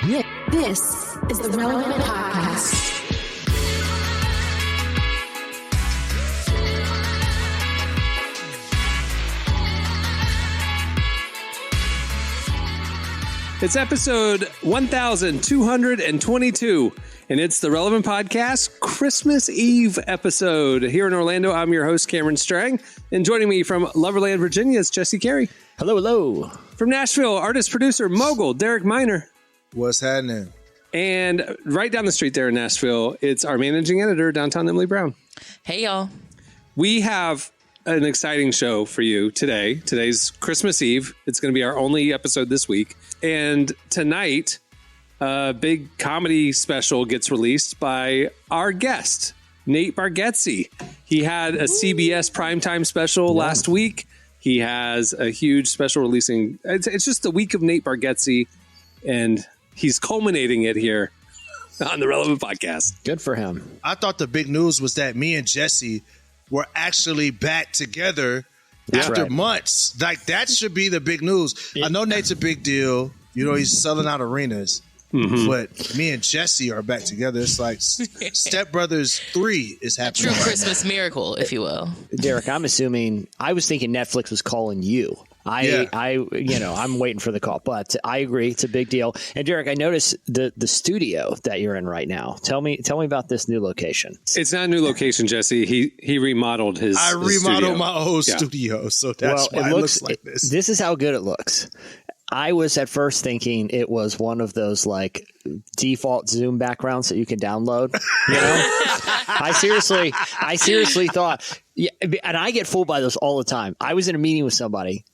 This is the Relevant Podcast. It's episode 1222, and it's the Relevant Podcast Christmas Eve episode. Here in Orlando, I'm your host, Cameron Strang, and joining me from Loverland, Virginia is Jesse Carey. Hello, hello. From Nashville, artist-producer, mogul, Derek Miner. What's happening? And right down the street there in Nashville, it's our managing editor, downtown Emily Brown. Hey, y'all. We have an exciting show for you today. Today's Christmas Eve. It's going to be our only episode this week. And tonight, a big comedy special gets released by our guest, Nate Bargatze. He had a CBS primetime special last week. He has a huge special releasing. It's just the week of Nate Bargatze, and he's culminating it here on the Relevant Podcast. Good for him. I thought the big news was that me and Jesse were actually back together after months. Like, that should be the big news. I know Nate's a big deal. You know, he's selling out arenas. Mm-hmm. But me and Jesse are back together. It's like Step Brothers 3 is happening. A true Christmas miracle, if you will. Derek, I'm assuming, I was thinking Netflix was calling you. I'm waiting for the call, but I agree. It's a big deal. And Derek, I noticed the studio that you're in right now. Tell me about this new location. It's not a new location, Jesse. He remodeled his remodeled my old studio, so that's why it looks like this. This is how good it looks. I was at first thinking it was one of those like default Zoom backgrounds that you can download. You know, I seriously thought, and I get fooled by those all the time. I was in a meeting with somebody,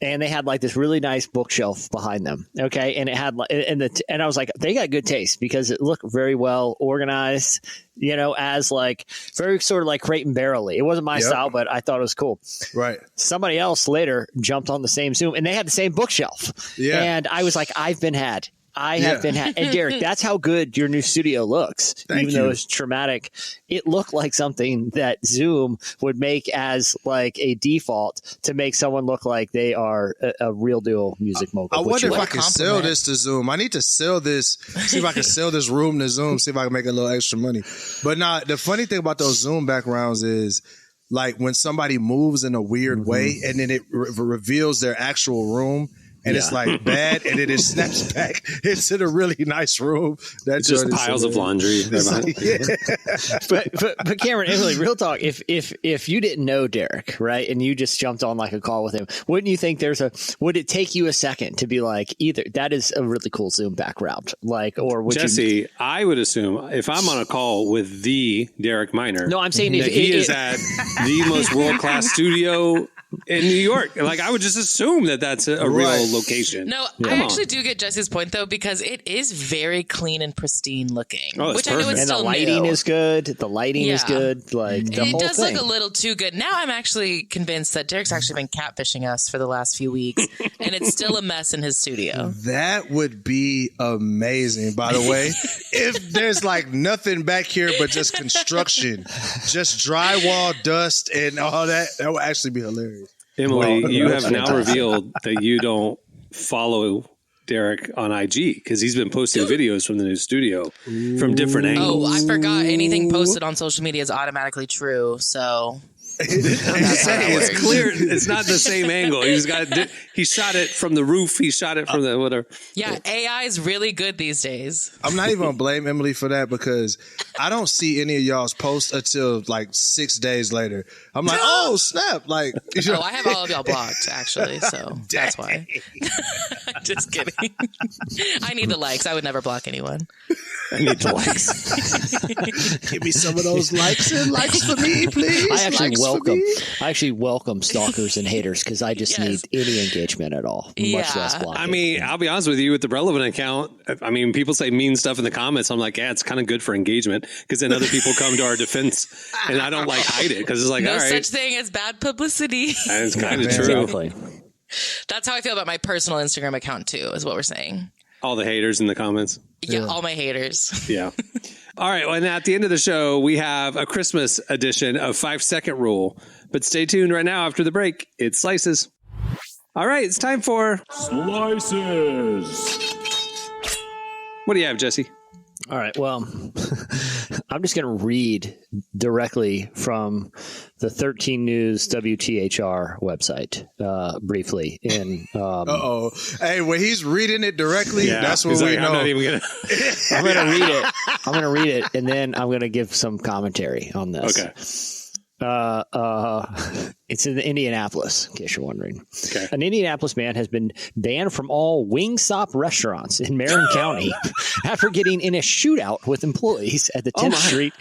and they had like this really nice bookshelf behind them. Okay, and it had and I was like, they got good taste because it looked very well organized. You know, as like very sort of like Crate and Barrel-y. It wasn't my style, but I thought it was cool. Right. Somebody else later jumped on the same Zoom, and they had the same bookshelf. Yeah. And I was like, I've been had. I have been had. And Derek, that's how good your new studio looks. Even though it's traumatic, it looked like something that Zoom would make as like a default to make someone look like they are a real deal music mogul. I wonder if I can sell this to Zoom. I need to sell this, see if I can sell this room to Zoom, see if I can make a little extra money. But the funny thing about those Zoom backgrounds is, like, when somebody moves in a weird way and then it reveals their actual room, and it's like bad, and then it snaps back into the really nice room. That's just piles of laundry. But Cameron, Emily, real talk. If you didn't know Derek, right, and you just jumped on like a call with him, wouldn't you think would it take you a second to be like, either that is a really cool Zoom background, like, or would Jesse? I would assume if I'm on a call with the Derek Miner, no, I'm saying that he is at the most world-class studio in New York. Like, I would just assume that that's a real location. No, I actually do get Jesse's point, though, because it is very clean and pristine looking. Oh, which perfect. I know is and still the lighting new. is good. The lighting is good. Like, the whole thing. It does look a little too good. Now I'm actually convinced that Derek's actually been catfishing us for the last few weeks, and it's still a mess in his studio. That would be amazing, by the way. If there's like nothing back here but just construction, just drywall, dust, and all that, that would actually be hilarious. Emily, you have now revealed that you don't follow Derek on IG because he's been posting videos from the new studio from different angles. Oh, I forgot. Anything posted on social media is automatically true. So it's clear it's not the same angle. He shot it from the roof. He shot it from the whatever. Yeah, AI is really good these days. I'm not even gonna blame Emily for that because I don't see any of y'all's posts until like 6 days later. I'm like, oh snap! Like, I have all of y'all blocked actually, so that's why. Just kidding. I need the likes. I would never block anyone. I need the likes. Give me some of those likes and likes for me, please. I actually welcome stalkers and haters because I just need any engagement at all, much less blocking. I mean, I'll be honest with you, with the Relevant account, I mean, people say mean stuff in the comments. I'm like, yeah, it's kind of good for engagement because then other people come to our defense, and I don't like hide it because it's like, no all right, such thing as bad publicity. And it's kind of true. Exactly. That's how I feel about my personal Instagram account too, is what we're saying. All the haters in the comments. Yeah, all my haters. Yeah. All right. Well, and at the end of the show, we have a Christmas edition of 5 Second Rule. But stay tuned right now after the break. It's Slices. All right. It's time for Slices. What do you have, Jesse? All right. Well, I'm just going to read directly from the 13 News WTHR website briefly. Hey, when he's reading it directly, that's what we know. I'm not even gonna. I'm going to read it. I'm going to read it, and then I'm going to give some commentary on this. Okay. It's in Indianapolis, in case you're wondering. Okay. An Indianapolis man has been banned from all WingStop restaurants in Marin County after getting in a shootout with employees at the 10th Street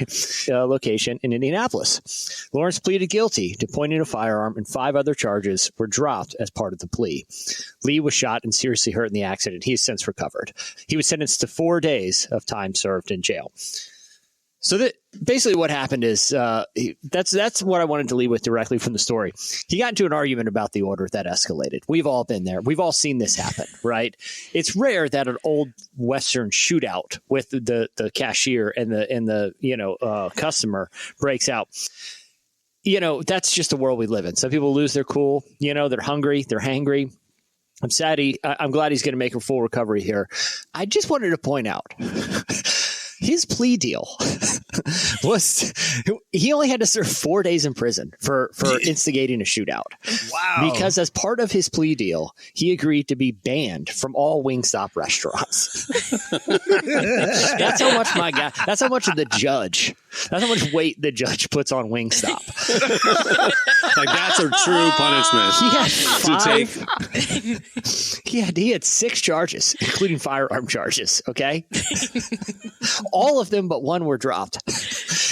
location in Indianapolis. Lawrence pleaded guilty to pointing a firearm, and 5 other charges were dropped as part of the plea. Lee was shot and seriously hurt in the accident. He has since recovered. He was sentenced to 4 days of time served in jail. So that basically what happened is that's what I wanted to lead with directly from the story. He got into an argument about the order that escalated. We've all been there. We've all seen this happen, right? It's rare that an old Western shootout with the cashier and the customer breaks out. That's just the world we live in. Some people lose their cool. They're hungry. They're hangry. I'm glad he's going to make a full recovery here. I just wanted to point out his plea deal was he only had to serve 4 days in prison for instigating a shootout. Wow. Because as part of his plea deal, he agreed to be banned from all WingStop restaurants. That's how much of the judge, that's how much weight the judge puts on WingStop. Like, that's a true punishment. He had 6 charges, including firearm charges. Okay. All of them but one were dropped.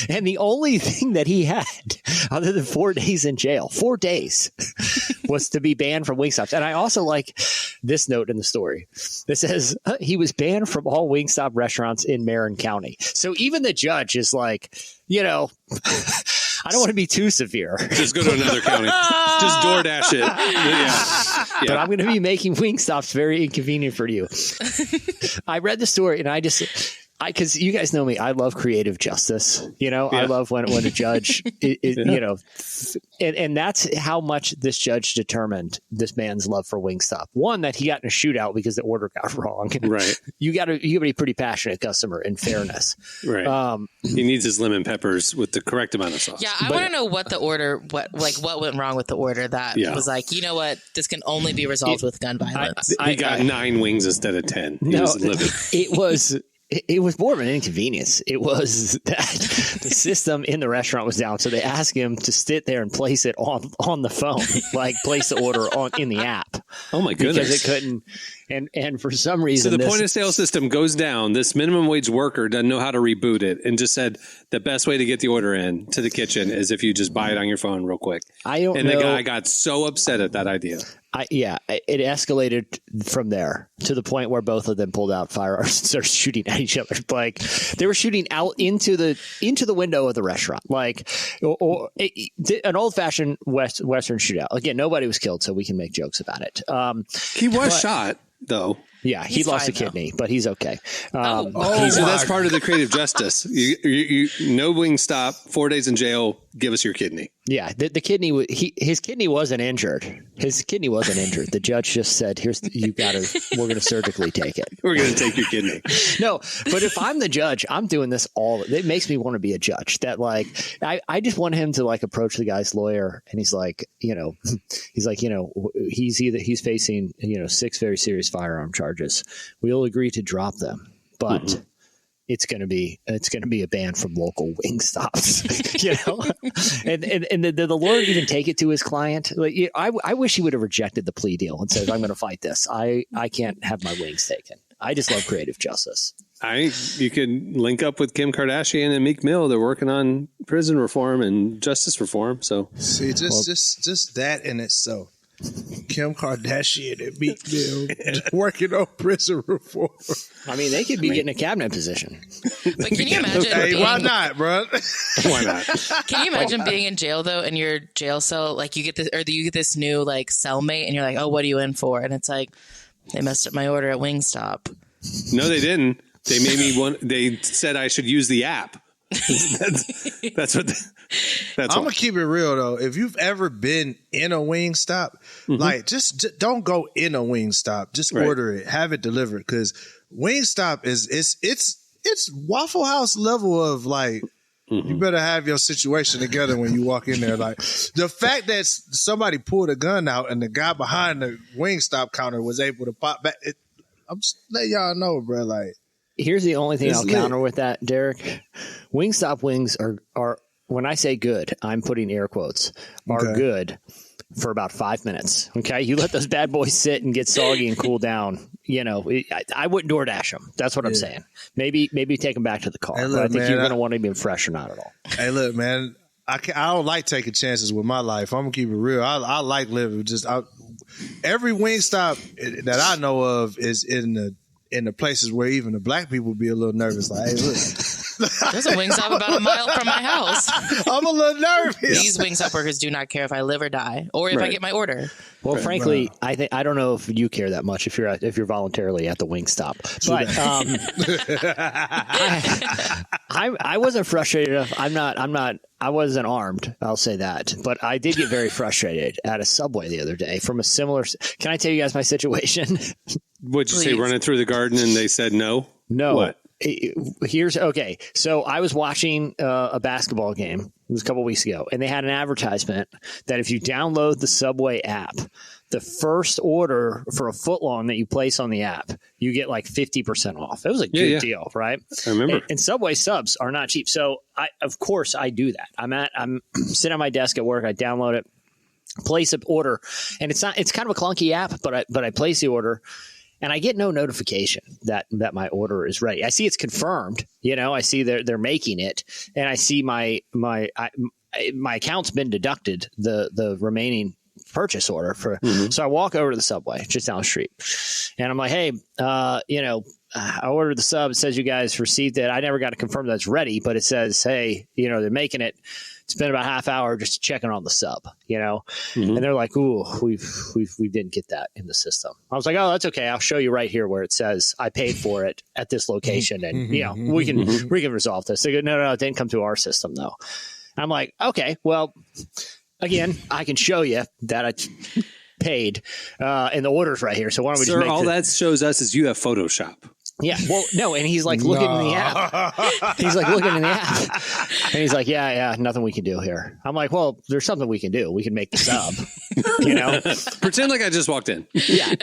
And the only thing that he had, other than 4 days in jail, 4 days, was to be banned from WingStops. And I also like this note in the story that says he was banned from all WingStop restaurants in Marin County. So even the judge is like, I don't want to be too severe. Just go to another county. Just DoorDash it. Yeah. But I'm going to be making WingStops very inconvenient for you. I read the story and because you guys know me, I love creative justice. I love when a judge, and that's how much this judge determined this man's love for WingStop. One, that he got in a shootout because the order got wrong. Right. You got to be a pretty passionate customer, in fairness. Right. He needs his lemon peppers with the correct amount of sauce. Yeah, I want to know what went wrong with the order that was like, you know what, this can only be resolved with gun violence. He got 9 wings instead of 10. It was more of an inconvenience. It was that the system in the restaurant was down, so they asked him to sit there and place it on the phone, like place the order in the app. Oh my goodness! Because it couldn't, and for some reason, so the point of sale system goes down. This minimum wage worker doesn't know how to reboot it, and just said the best way to get the order in to the kitchen is if you just buy it on your phone real quick. And the guy got so upset at that idea. It escalated from there to the point where both of them pulled out firearms and started shooting at each other. Like they were shooting out into the window of the restaurant, like an old fashioned Western shootout. Again, nobody was killed, so we can make jokes about it. He was shot though. Yeah, he lost a kidney, but he's okay. So that's part of the creative justice. You no WingStop, 4 days in jail. Give us your kidney. Yeah, the kidney. His kidney wasn't injured. The judge just said, we're going to surgically take it. We're going to take your kidney. No, but if I'm the judge, I'm doing this it makes me want to be a judge. That I just want him to approach the guy's lawyer, and he's he's facing 6 very serious firearm charges. We'll agree to drop them, but it's going to be a ban from local WingStops, and did the lawyer even take it to his client? I wish he would have rejected the plea deal and said, I'm going to fight this. I can't have my wings taken. I just love creative justice. You could link up with Kim Kardashian and Meek Mill. They're working on prison reform and justice reform. So see, just that in itself. Kim Kardashian and Meek Mill working on prison reform. I mean, they could be getting a cabinet position. But can you imagine? Hey, why not, bro? Why not? Can you imagine being in jail though, in your jail cell, like you get this new cellmate, and you're like, oh, what are you in for? And it's like, they messed up my order at WingStop. No, they didn't. They made me they said I should use the app. That's what. That's I'm gonna keep it real though. If you've ever been in a WingStop, like just don't go in a WingStop. Just order it, have it delivered. Because WingStop it's Waffle House level of like. You better have your situation together when you walk in there. Like the fact that somebody pulled a gun out and the guy behind the WingStop counter was able to pop back. I'm just letting y'all know, bro. Like, here's the only thing I'll lit. counter with that, Derek. WingStop wings are when I say good, I'm putting air quotes, are good for about 5 minutes. Okay. You let those bad boys sit and get soggy and cool down. You know, I wouldn't DoorDash them. That's what I'm saying. Maybe take them back to the car. Hey, but look, I think man, you're going to want to be fresh or not at all. Hey, look, man. I don't like taking chances with my life. I'm gonna keep it real. I like living. Every WingStop that I know of is in the places where even the black people be a little nervous. Like, hey, look. There's a WingStop about a mile from my house. I'm a little nervous. These WingStop workers do not care if I live or die, or if I get my order. Well, frankly, I don't know if you care that much if you're voluntarily at the WingStop. But I wasn't frustrated enough. I wasn't armed. I'll say that. But I did get very frustrated at a Subway the other day from a similar. Can I tell you guys my situation? What'd you say? Running through the garden and they said no. No. What? Okay. So I was watching a basketball game. It was a couple weeks ago, and they had an advertisement that if you download the Subway app, the first order for a footlong that you place on the app, you get like 50% off. It was a good deal, right? I remember. And Subway subs are not cheap. So of course I do that. I'm sitting at my desk at work. I download it, place an order, and it's kind of a clunky app, but I place the order. And I get no notification that my order is ready. I see it's confirmed. You know, I see they're making it, and I see my account's been deducted the remaining purchase order for. So I walk over to the Subway just down the street, and I'm like, hey, I ordered the sub. It says you guys received it. I never got to confirm that it's ready, but it says, hey, they're making it. It's been about half hour just checking on the sub, and they're like, ooh, we didn't get that in the system. I was like, oh, that's okay. I'll show you right here where it says I paid for it at this location, and we can resolve this. They go, no, it didn't come through our system though. And I'm like, okay, well, again, I can show you that I paid, and the order's right here. So why don't we just make all that shows us is you have Photoshop. Yeah, well, no, and he's like looking in the app. He's like looking in the app, and he's like, yeah, nothing we can do here. I'm like, well, there's something we can do. We can make the sub, Pretend like I just walked in. Yeah,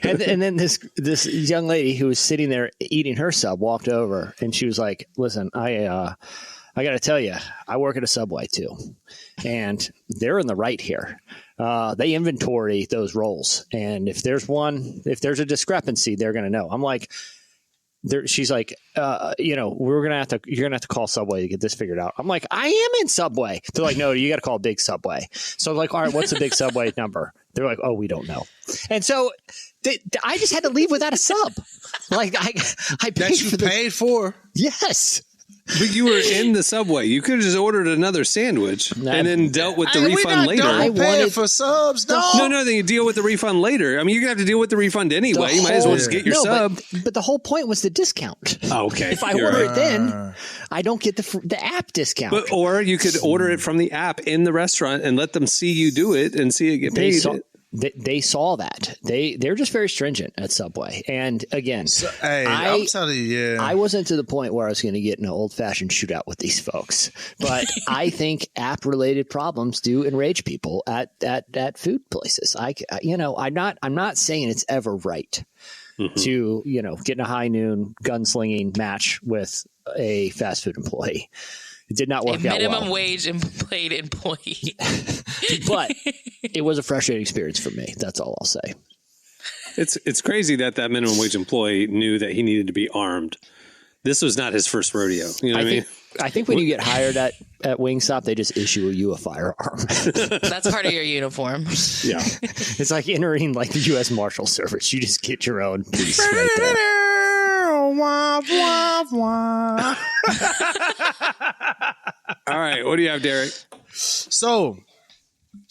and then this young lady who was sitting there eating her sub walked over, and she was like, listen, I got to tell you, I work at a Subway too, and they're in the right here. They inventory those roles, and if there's a discrepancy, they're going to know. I'm like, she's like, you're gonna have to call Subway to get this figured out. I'm like, I am in Subway. They're like, no, you got to call Big Subway. So I'm like, all right, what's the Big Subway number? They're like, oh, we don't know. And so I just had to leave without a sub. Like I paid for. Yes. But you were in the Subway. You could have just ordered another sandwich and then dealt with the refund later. I wanted for subs. No. Then you deal with the refund later. I mean, you're going to have to deal with the refund anyway. You might as well just get your sub. But the whole point was the discount. Oh, okay. If I order it then, I don't get the app discount. Or you could order it from the app in the restaurant and let them see you do it and see it get paid. They saw that. They're just very stringent at Subway. And again, I'm telling you, I wasn't to the point where I was going to get in an old-fashioned shootout with these folks. But I think app-related problems do enrage people at food places. I'm not saying it's ever right to get in a high noon gunslinging match with a fast food employee. It did not work out well. Minimum wage paid employee. But it was a frustrating experience for me. That's all I'll say. It's crazy that minimum wage employee knew that he needed to be armed. This was not his first rodeo. You know what I mean? I think when you get hired at WingStop, they just issue you a firearm. That's part of your uniform. Yeah. It's like entering like the U.S. Marshal Service. You just get your own piece right there. Wah, wah, wah. All right. What do you have, Derek? So,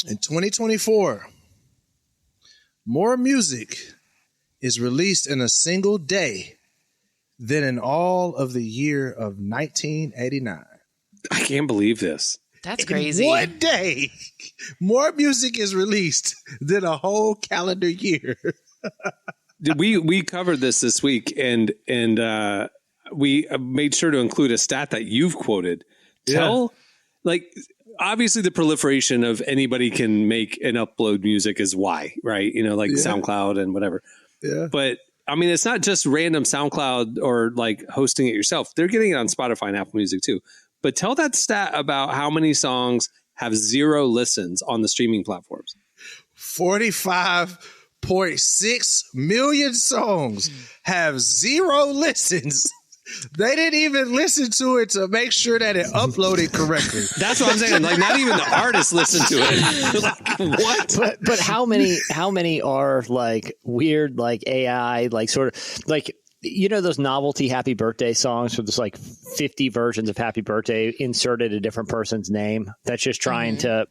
in 2024, more music is released in a single day than in all of the year of 1989. I can't believe this. That's crazy. In one day, more music is released than a whole calendar year. We covered this week, and we made sure to include a stat that you've quoted. Obviously the proliferation of anybody can make and upload music is why, right? SoundCloud and whatever. Yeah. But I mean, it's not just random SoundCloud or like hosting it yourself. They're getting it on Spotify and Apple Music too. But tell that stat about how many songs have 0 listens on the streaming platforms. 45.6 million songs have 0 listens. They didn't even listen to it to make sure that it uploaded correctly. That's what I'm saying. Like, not even the artists listen to it. Like, what? But how many are like weird, like AI, like sort of like, those novelty happy birthday songs where there's like 50 versions of happy birthday inserted a different person's name that's just trying to,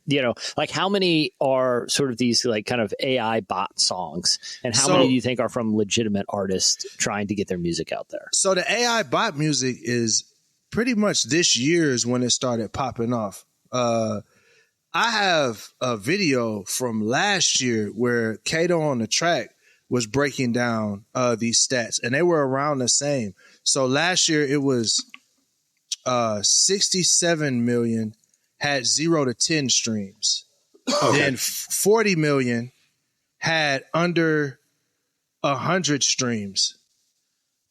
like how many are sort of these like kind of AI bot songs, and how many do you think are from legitimate artists trying to get their music out there? So the AI bot music is pretty much this year is when it started popping off. I have a video from last year where Kato on the track was breaking down these stats, and they were around the same. So last year it was 67 million had 0 to 10 streams. Okay. Then 40 million had under 100 streams.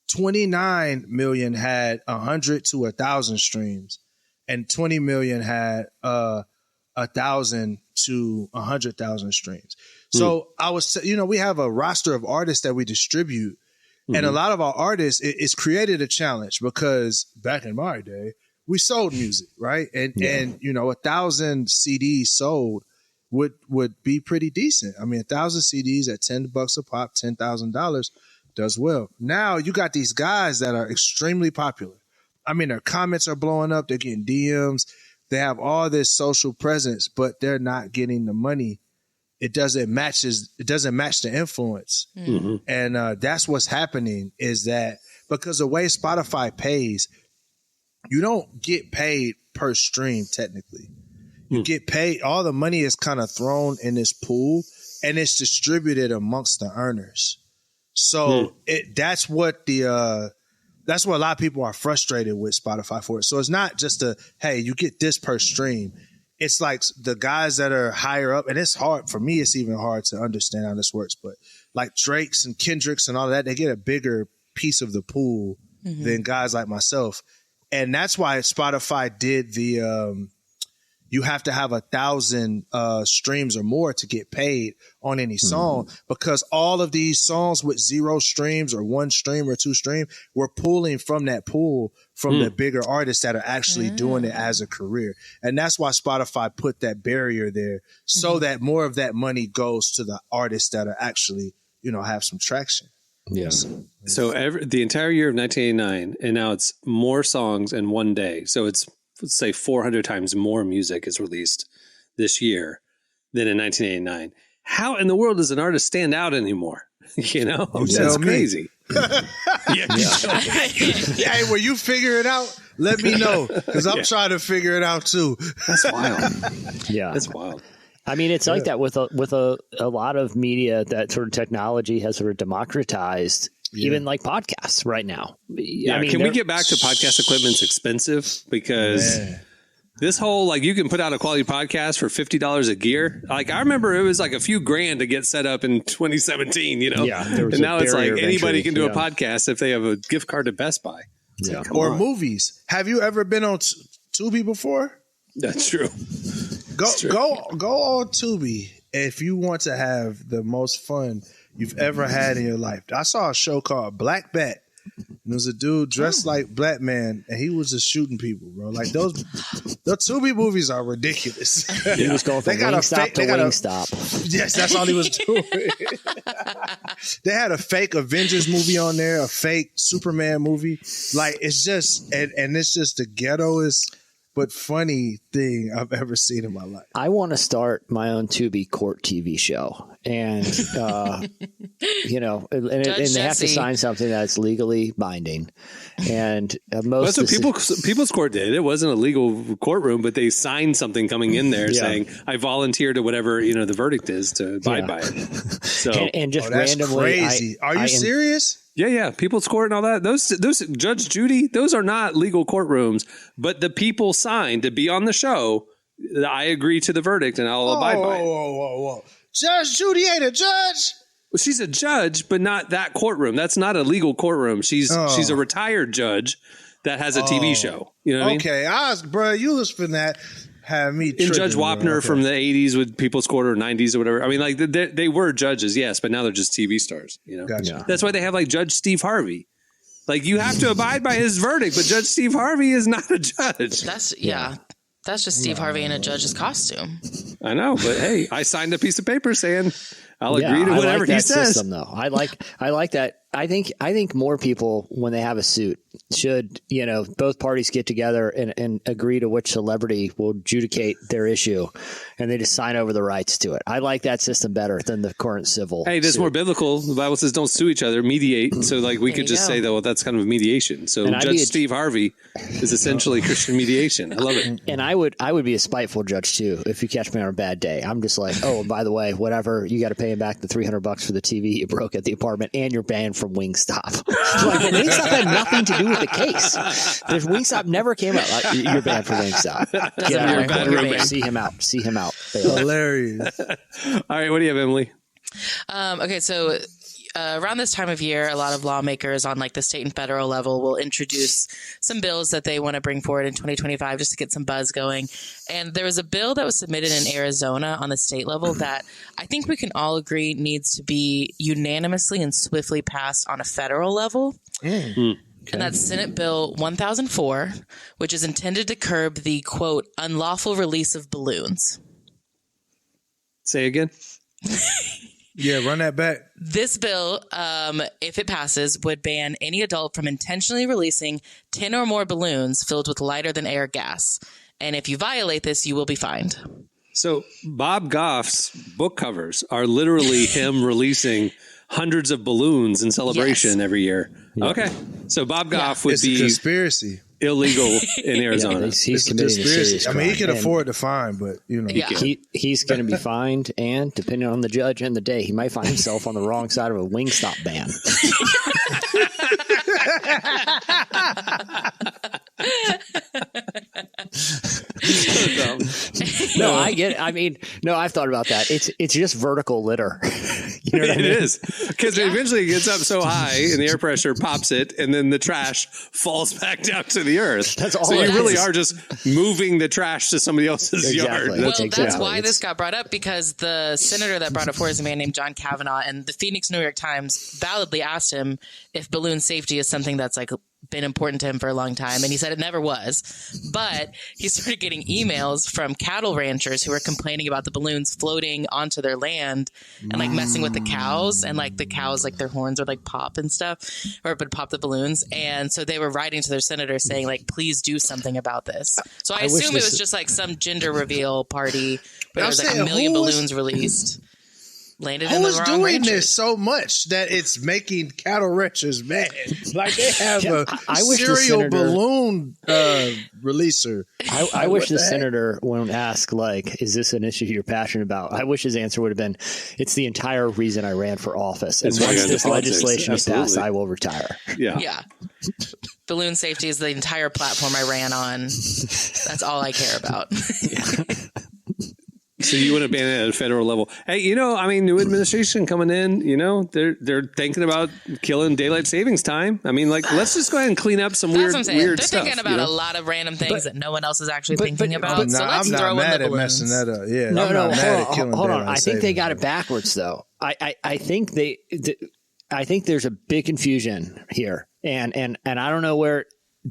29 million had 100 to 1,000 streams, and 20 million had 1,000 to 100,000 streams. So I was, we have a roster of artists that we distribute, and a lot of our artists, it's created a challenge because back in my day, we sold music, right? And 1,000 CDs sold would be pretty decent. I mean, 1,000 CDs at $10 a pop, $10,000 does well. Now you got these guys that are extremely popular. I mean, their comments are blowing up. They're getting DMs. They have all this social presence, but they're not getting the money. It doesn't match the influence. Mm-hmm. And that's what's happening is that because the way Spotify pays, you don't get paid per stream technically. You get paid, all the money is kind of thrown in this pool and it's distributed amongst the earners. So that's what a lot of people are frustrated with Spotify for. So it's not just hey, you get this per stream. It's like the guys that are higher up, and it's hard for me. It's even hard to understand how this works. But like Drakes and Kendricks and all that, they get a bigger piece of the pool than guys like myself, and that's why Spotify did the. You have to have 1,000 streams or more to get paid on any song because all of these songs with 0 streams or 1 stream or 2 stream, we're pulling from that pool from the bigger artists that are actually doing it as a career. And that's why Spotify put that barrier there so that more of that money goes to the artists that are actually, have some traction. Yeah. So the entire year of 1989, and now it's more songs in one day. So it's, let's say 400 times more music is released this year than in 1989. How in the world does an artist stand out anymore? That's crazy. Hey, when you figure it out, let me know because I'm trying to figure it out too. That's wild. Yeah, that's wild. I mean, it's like that with a lot of media that sort of technology has sort of democratized. Even like podcasts right now. Yeah, I mean, can we get back to podcast equipment's expensive? Because this whole, you can put out a quality podcast for $50 a gear. Like, I remember it was like a few grand to get set up in 2017, Yeah. And now it's like anybody can do a podcast if they have a gift card to Best Buy. Yeah. Or movies. Have you ever been on Tubi before? That's true. Go on Tubi if you want to have the most fun you've ever had in your life. I saw a show called Black Bat. And there was a dude dressed like Black Man, and he was just shooting people, bro. Like the Tubi movies are ridiculous. He was going from WingStop to WingStop. Yes, that's all he was doing. They had a fake Avengers movie on there, a fake Superman movie. Like it's just, and it's just the ghettoest but funny thing I've ever seen in my life. I want to start my own Tubi court TV show. And you know, and they have to sign something that's legally binding. And most that's what People's Court did. It wasn't a legal courtroom, but they signed something coming in there saying, I volunteer to whatever, the verdict is to abide by it. So, and just that's randomly. crazy. Are you serious? Yeah. People's Court and all that. Those Judge Judy, those are not legal courtrooms, but the people signed to be on the show. I agree to the verdict and I'll abide by it. Whoa. Judge Judy ain't a judge. Well, she's a judge, but not that courtroom. That's not a legal courtroom. She's a retired judge that has a TV show. You know what I mean? Okay, bro, you was finna have me. And Judge Wapner from the 80s with People's Court or 90s or whatever. I mean, like they were judges, yes, but now they're just TV stars. Gotcha. That's why they have like Judge Steve Harvey. Like you have to abide by his verdict, but Judge Steve Harvey is not a judge. That's just Steve Harvey in a judge's costume. I know, but hey, I signed a piece of paper saying I'll agree to whatever he says. System, though. I like that. I think more people, when they have a suit, should, both parties get together and agree to which celebrity will adjudicate their issue, and they just sign over the rights to it. I like that system better than the current civil. Hey, that's more biblical. The Bible says don't sue each other, mediate. So like we could just say that, well, that's kind of mediation. So Judge Steve Harvey is essentially Christian mediation. I love it. And I would be a spiteful judge too if you catch me on a bad day. I'm just like, oh, by the way, whatever, you got to pay him back the $300 for the TV you broke at the apartment, and you're banned from WingStop. Like, but WingStop had nothing to do with the case. There's WingStop never came out. Like, you're banned from WingStop. See him out. Hilarious. All right, what do you have, Emily? Okay, so around this time of year, a lot of lawmakers on like the state and federal level will introduce some bills that they want to bring forward in 2025 just to get some buzz going. And there was a bill that was submitted in Arizona on the state level that I think we can all agree needs to be unanimously and swiftly passed on a federal level. Okay. And that's Senate Bill 1004, which is intended to curb the, quote, unlawful release of balloons. Say again. Yeah, run that back. This bill, if it passes, would ban any adult from intentionally releasing 10 or more balloons filled with lighter than air gas. And if you violate this, you will be fined. So Bob Goff's book covers are literally him releasing hundreds of balloons in celebration every year. Yeah. Okay. So Bob Goff would be a conspiracy. Illegal in Arizona. He's committing a serious crime. I mean, he can afford to fine, but he's going to be fined, and depending on the judge and the day, he might find himself on the wrong side of a WingStop ban. No, I get it. I mean, no, I've thought about that. It's just vertical litter. You know what I mean? It is, because eventually it gets up so high and the air pressure pops it, and then the trash falls back down to the earth. That's all. So you really are just moving the trash to somebody else's yard. That's why this got brought up, because the senator that brought it forward is a man named John Kavanaugh, and the Phoenix New York Times validly asked him if balloon safety is something that's like been important to him for a long time, and he said it never was. But he started getting emails from cattle ranchers who were complaining about the balloons floating onto their land and like messing with the cows, and like the cows, like their horns would like pop and stuff, or it would pop the balloons. And so they were writing to their senator saying like, please do something about this. So I assume it was just like some gender reveal party where there was like a million balloons released. Landed in the wrong doing ranchers. this so much that it's making cattle ranchers mad? Like they have a serial balloon releaser. I wish the senator won't ask, like, is this an issue you're passionate about? I wish his answer would have been, it's the entire reason I ran for office. And once this legislation is passed, I will retire. Yeah. Balloon safety is the entire platform I ran on. That's all I care about. So you want to ban it at a federal level? Hey, I mean, new administration coming in, they're thinking about killing daylight savings time. I mean, like, let's just go ahead and clean up some weird stuff. They're thinking about a lot of random things that no one else is actually thinking about. So let's throw in the balloons. Messing that up. Yeah, hold on. I think they got it backwards, though. I think I think there's a big confusion here, and I don't know where.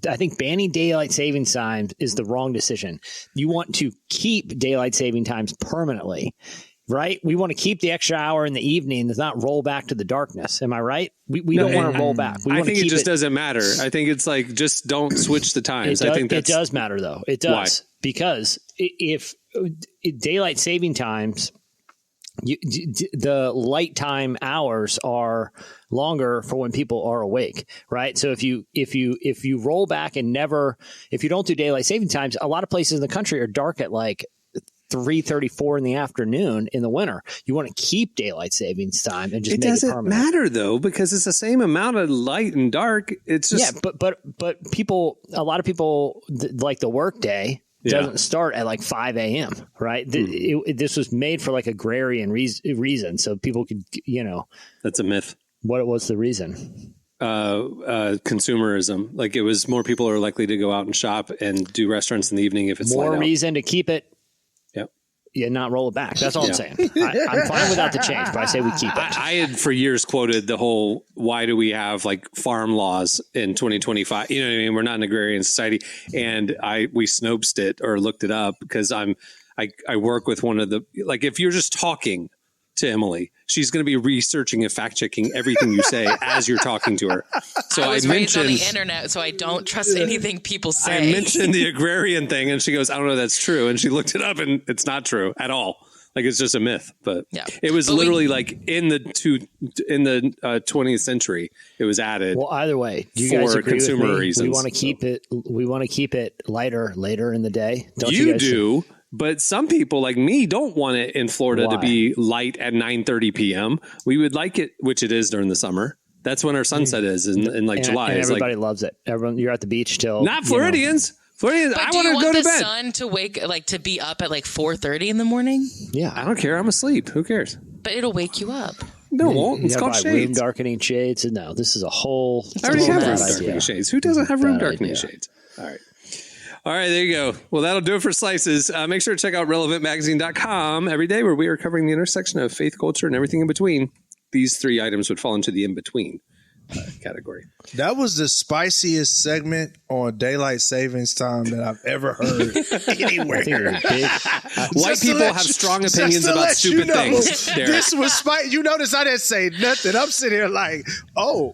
I think banning daylight saving times is the wrong decision. You want to keep daylight saving times permanently, right? We want to keep the extra hour in the evening and not roll back to the darkness. Am I right? We don't want to roll back. I think it just doesn't matter. I think it's like, just don't switch the times. I think it does matter, though. It does. Why? Because if daylight saving times the light time hours are longer for when people are awake, right? So if you roll back and if you don't do daylight saving times, a lot of places in the country are dark at like 3:34 in the afternoon in the winter. You want to keep daylight savings time and just make it permanent. It doesn't matter though, because it's the same amount of light and dark. It's just but a lot of people like the work day doesn't start at like 5 a.m. right? This was made for like agrarian reason, so people could, that's a myth. What was the reason? Consumerism. Like it was more people are likely to go out and shop and do restaurants in the evening if it's more reason to keep it. Yeah, not roll it back. That's all I'm saying. I'm fine without the change, but I say we keep it. I had for years quoted the whole, why do we have like farm laws in 2025? You know what I mean? We're not an agrarian society. And we snopes it or looked it up because I work with one of the, like if you're just talking to Emily, she's going to be researching and fact checking everything you say as you're talking to her. So I was raised on the internet, so I don't trust anything people say. I mentioned the agrarian thing, and she goes, "I don't know if that's true." And she looked it up, and it's not true at all. Like it's just a myth. But it was literally like in the 20th century, it was added. Well, either way, do you guys agree consumer with me? reasons. We want to keep it. We want to keep it lighter later in the day. Don't you do? But some people like me don't want it in Florida to be light at 9:30 p.m. We would like it, which it is during the summer. That's when our sunset is in like July. And everybody loves it. Everyone, you're at the beach till not Floridians. Floridians, I want to go to bed. Sun to wake to be up at like 4:30 in the morning. Yeah, I don't care. I'm asleep. Who cares? But it'll wake you up. No, it won't. It's called shades. Room darkening shades. No, this is a whole. I already have room darkening shades. Who doesn't have room darkening shades? All right, there you go. Well, that'll do it for Slices. Make sure to check out relevantmagazine.com every day where we are covering the intersection of faith, culture, and everything in between. These three items would fall into the in-between category. That was the spiciest segment on daylight savings time that I've ever heard anywhere. White people have strong opinions about stupid things. This was spicy. You notice I didn't say nothing. I'm sitting here like, we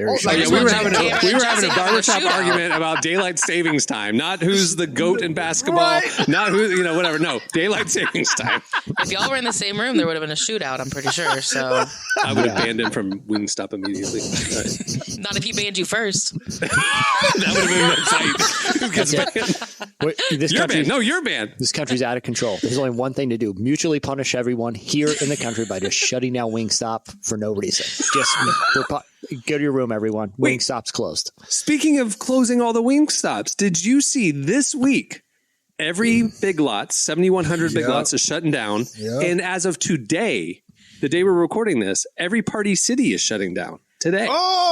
were having a barbershop argument about daylight savings time, not who's the GOAT in basketball, not who, whatever. No, daylight savings time. If y'all were in the same room, there would have been a shootout, I'm pretty sure. So I would have banned him from WingStop immediately. Not if he banned you first. That would have been the fight. Who gets banned? Wait, you're banned. No, you're banned. This country's out of control. There's only one thing to do: mutually punish everyone here in the country by just shutting down WingStop for no reason. Just go to your room, everyone. WingStop's closed. Speaking of closing all the WingStops, did you see this week? Every Big Lots, 7,100 Big Lots is shutting down. Yep. And as of today, the day we're recording this, every Party City is shutting down today. Whoa.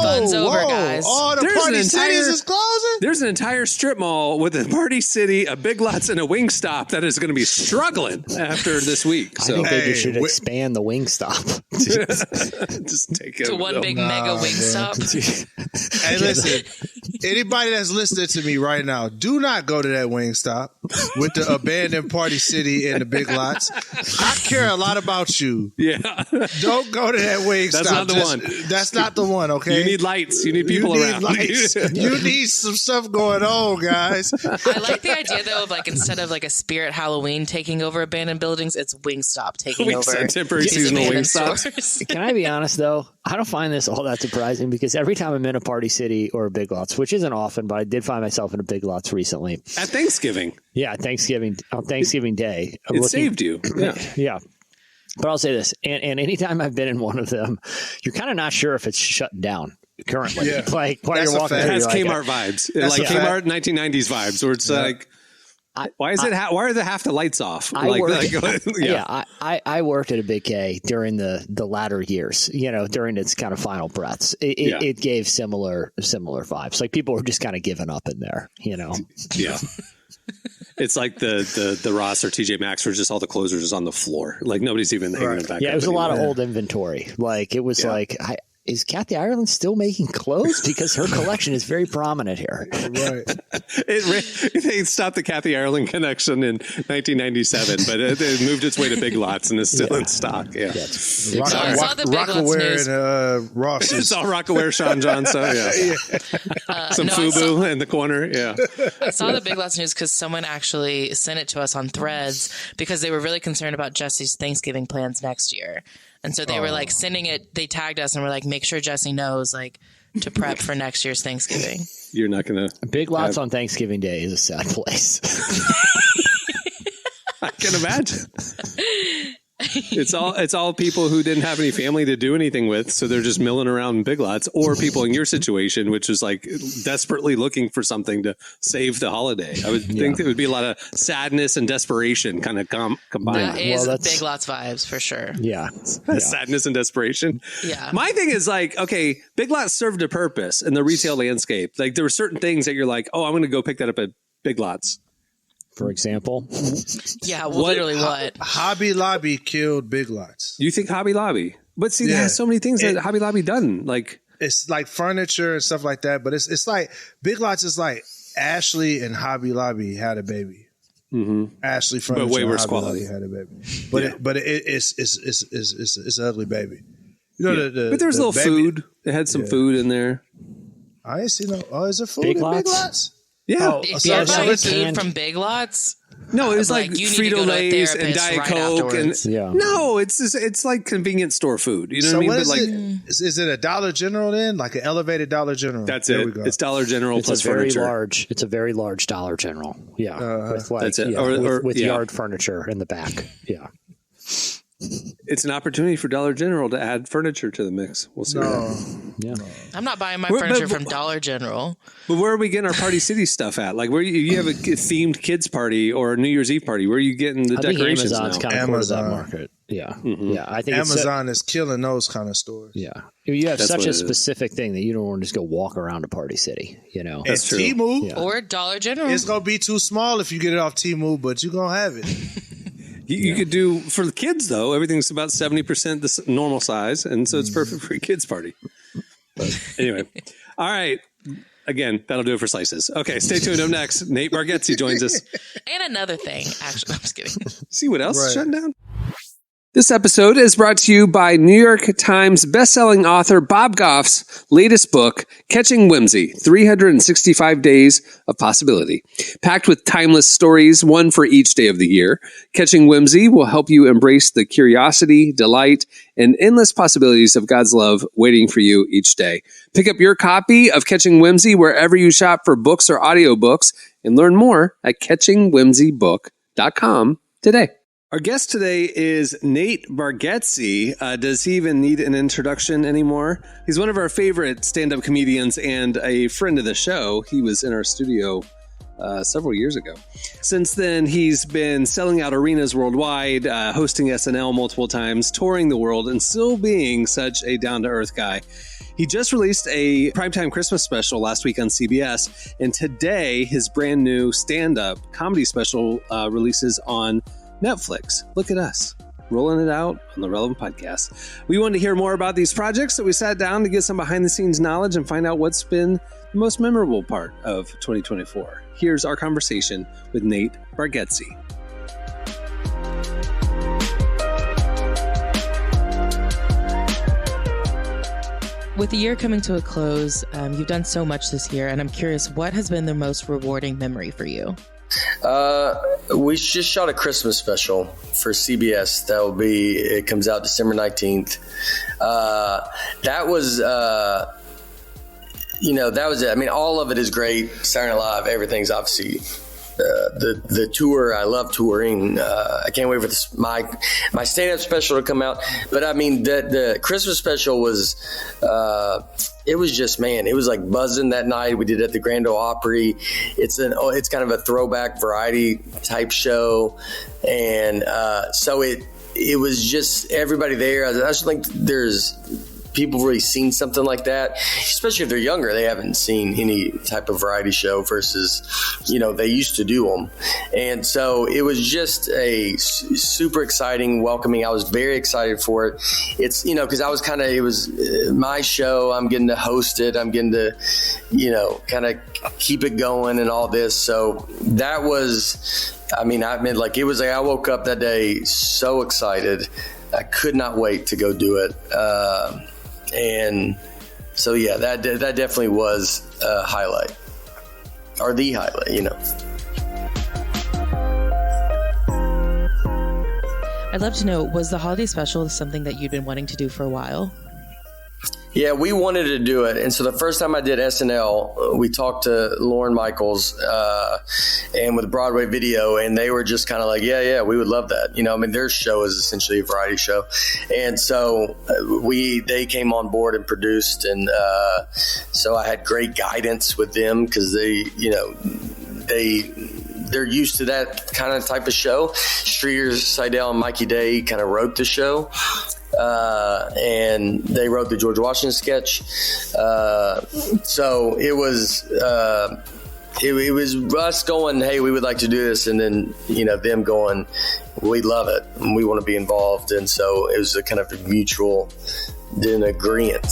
Fun's over, guys. All the Party Cities is closing? There's an entire strip mall with a Party City, a Big Lots, and a WingStop that is going to be struggling after this week. So I think they should expand the WingStop. Just take it to one big mega WingStop. Hey, listen. Anybody that's listening to me right now, do not go to that WingStop with the abandoned Party City and the Big Lots. I care a lot about you. Yeah. Don't go to that WingStop. That's not the one. That's not the one, okay? You need lights. You need people around. You need some stuff going on, guys. I like the idea, though, of like instead of like a Spirit Halloween taking over abandoned buildings, it's WingStop taking over. Temporary seasonal WingStop. Can I be honest, though? I don't find this all that surprising because every time I'm in a Party City or a Big Lots, which isn't often, but I did find myself in a Big Lots recently. At Thanksgiving. Yeah, on Thanksgiving Day. It saved you. Yeah. Yeah. But I'll say this, and anytime I've been in one of them, you're kind of not sure if it's shut down currently. Yeah. Like while you're walking through, that's Kmart vibes. Like Kmart 1990s vibes, where it's like, why are half the lights off? I worked at a Big K during the latter years, during its kind of final breaths. It gave similar vibes. Like people were just kind of giving up in there, Yeah. It's like the Ross or TJ Maxx where just all the clothes are just on the floor. Like nobody's even hanging them back. Yeah, it was a lot of old inventory. Like it was is Kathy Ireland still making clothes? Because her collection is very prominent here. Right. They stopped the Kathy Ireland connection in 1997, but it moved its way to Big Lots and is still in stock. Yeah. I saw the Big Lots news. and Ross. It's all Rockaware, Sean John. So yeah. Some FUBU in the corner. Yeah. I saw the Big Lots news because someone actually sent it to us on Threads because they were really concerned about Jesse's Thanksgiving plans next year. And so they were like sending it, they tagged us and were like, make sure Jesse knows like to prep for next year's Thanksgiving. You're not going to. Big Lots on Thanksgiving Day is a sad place. I can imagine. It's all people who didn't have any family to do anything with, so they're just milling around in Big Lots, or people in your situation, which is like desperately looking for something to save the holiday. I would think there would be a lot of sadness and desperation kind of combined. That is Big Lots vibes for sure. Yeah. Sadness and desperation. Yeah. My thing is like, okay, Big Lots served a purpose in the retail landscape. Like there were certain things that you're like, oh, I'm going to go pick that up at Big Lots. For example. Yeah, literally what? Hobby Lobby killed Big Lots. You think Hobby Lobby? But see, there has so many things that Hobby Lobby doesn't. Like it's like furniture and stuff like that, but it's like Big Lots is like Ashley and Hobby Lobby had a baby. Mm-hmm. Ashley Furniture, but way worse Hobby quality. Lobby had a baby. But it's an ugly baby. You know, but there's a little baby, food. They had some food in there. I ain't seen no. Oh, is there food Big in Lots? Big Lots? Yeah. If so- you're so buying listen- food from Big Lots, No, it was like you need to go to a Frito-Lays and therapist Diet right Coke. afterwards. No, it's like convenience store food. You know So what I mean? what But is like it? Is it a Dollar General then? Like an elevated Dollar General? that's There it. we go. It's Dollar General It's plus a very furniture. large. It's a very large Dollar General. Yeah, with like that's it. yeah, Or- with yeah. yard furniture in the back. Yeah, It's an opportunity for Dollar General to add furniture to the mix. We'll see. yeah. I'm not buying my But- furniture but- from Dollar General. But where are we getting our Party City stuff at? Like where you have a themed kids party or a New Year's Eve party? Where are you getting the I think decorations Amazon's now? kind of core to that Amazon. market. Yeah, yeah. I think it's Amazon is killing those kind of stores. yeah, you have That's such what a it is. specific thing that you don't want to just go walk around to Party City. You know, And true. Temu, Yeah. Or Dollar General. it's gonna be too small if you get it off Temu, but you're gonna have it. You could do for the kids though. Everything's about 70% the normal size, and so it's perfect for a kids party. But anyway, all right. Again, that'll do it for slices. Okay, stay tuned. Up next, Nate Bargatze joins us. And another thing, actually, I'm just kidding. See what else is Right. shutting down. This episode is brought to you by New York Times bestselling author Bob Goff's latest book, Catching Whimsy, 365 Days of Possibility. Packed with timeless stories, one for each day of the year, Catching Whimsy will help you embrace the curiosity, delight, and endless possibilities of God's love waiting for you each day. Pick up your copy of Catching Whimsy wherever you shop for books or audiobooks, and learn more at catchingwhimsybook.com today. Our guest today is Nate Bargatze. Does he even need an introduction anymore? He's one of our favorite stand-up comedians and a friend of the show. He was in our studio several years ago. Since then, he's been selling out arenas worldwide, hosting SNL multiple times, touring the world, and still being such a down-to-earth guy. He just released a primetime Christmas special last week on CBS, and today his brand new stand-up comedy special releases on Netflix. Look at us, rolling it out on the Relevant Podcast. We wanted to hear more about these projects, so we sat down to get some behind-the-scenes knowledge and find out what's been the most memorable part of 2024. Here's our conversation with Nate Bargatze. With the year coming to a close, you've done so much this year, and I'm curious, what has been the most rewarding memory for you? We just shot a Christmas special for CBS. It comes out December 19th. That was it. I mean, all of it is great. Saturday Night Live, everything's obviously the tour. I love touring. I can't wait for my stand-up special to come out. But I mean, the Christmas special was, it was just, man, it was like buzzing that night. We did it at the Grand Ole Opry. It's kind of a throwback variety type show. And so it was just everybody there. I just think there's people really seen something like that, especially if they're younger. They haven't seen any type of variety show versus, they used to do them. And so it was just a super exciting, welcoming. I was very excited for it. It's, because I was it was my show. I'm getting to host it. I'm getting to, kind of keep it going and all this. So that was, I woke up that day so excited. I could not wait to go do it. And so, yeah, that definitely was a highlight, or the highlight, I'd love to know, was the holiday special something that you'd been wanting to do for a while? Yeah, we wanted to do it. And so the first time I did SNL, we talked to Lauren Michaels and with Broadway Video, and they were just kind of like, yeah, we would love that. Their show is essentially a variety show. And so they came on board and produced. And so I had great guidance with them because they're used to that kind of type of show. Streeter, Seidel, and Mikey Day kind of wrote the show. And they wrote the George Washington sketch. So it was us going, hey, we would like to do this. And then, them going, we love it and we want to be involved. And so it was a kind of a mutual agreement.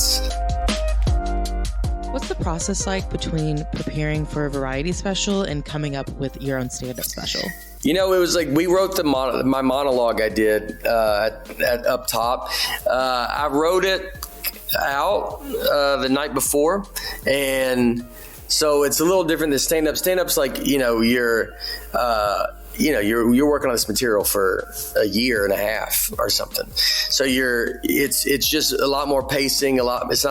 What's the process like between preparing for a variety special and coming up with your own stand-up special? It was like we wrote my monologue I did at up top. I wrote it out the night before, and so it's a little different than stand-up. Stand-up's like you're working on this material for a year and a half or something. So it's just a lot more pacing, it's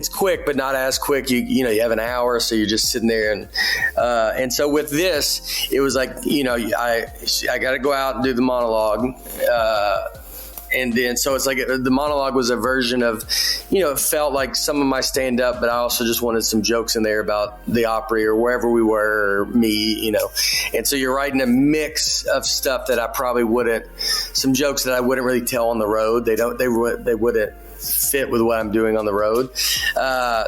quick, but not as quick. You have an hour, so you're just sitting there. And so with this, it was like, I got to go out and do the monologue. And then, so it's like the monologue was a version of, it felt like some of my stand up, but I also just wanted some jokes in there about the Opry or wherever we were, or me, And so you're writing a mix of stuff that I probably some jokes that I wouldn't really tell on the road. They wouldn't fit with what I'm doing on the road.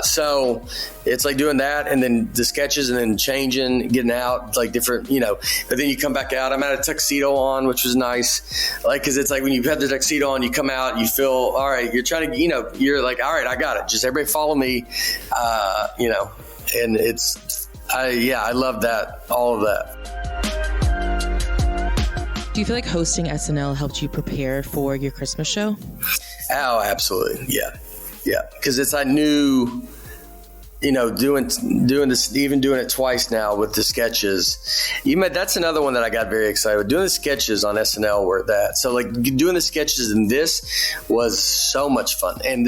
So it's like doing that and then the sketches and then changing, getting out like different, but then you come back out. I'm at a tuxedo on, which was nice. Cause it's like when you have the tuxedo on, you come out, you feel, all right, you're trying to, you're like, all right, I got it. Just everybody follow me, and I love that, all of that. Do you feel like hosting SNL helped you prepare for your Christmas show? Oh, absolutely. Yeah. Because I knew, doing this, even doing it twice now with the sketches. That's another one that I got very excited with. Doing the sketches on SNL were that. So like doing the sketches in this was so much fun. And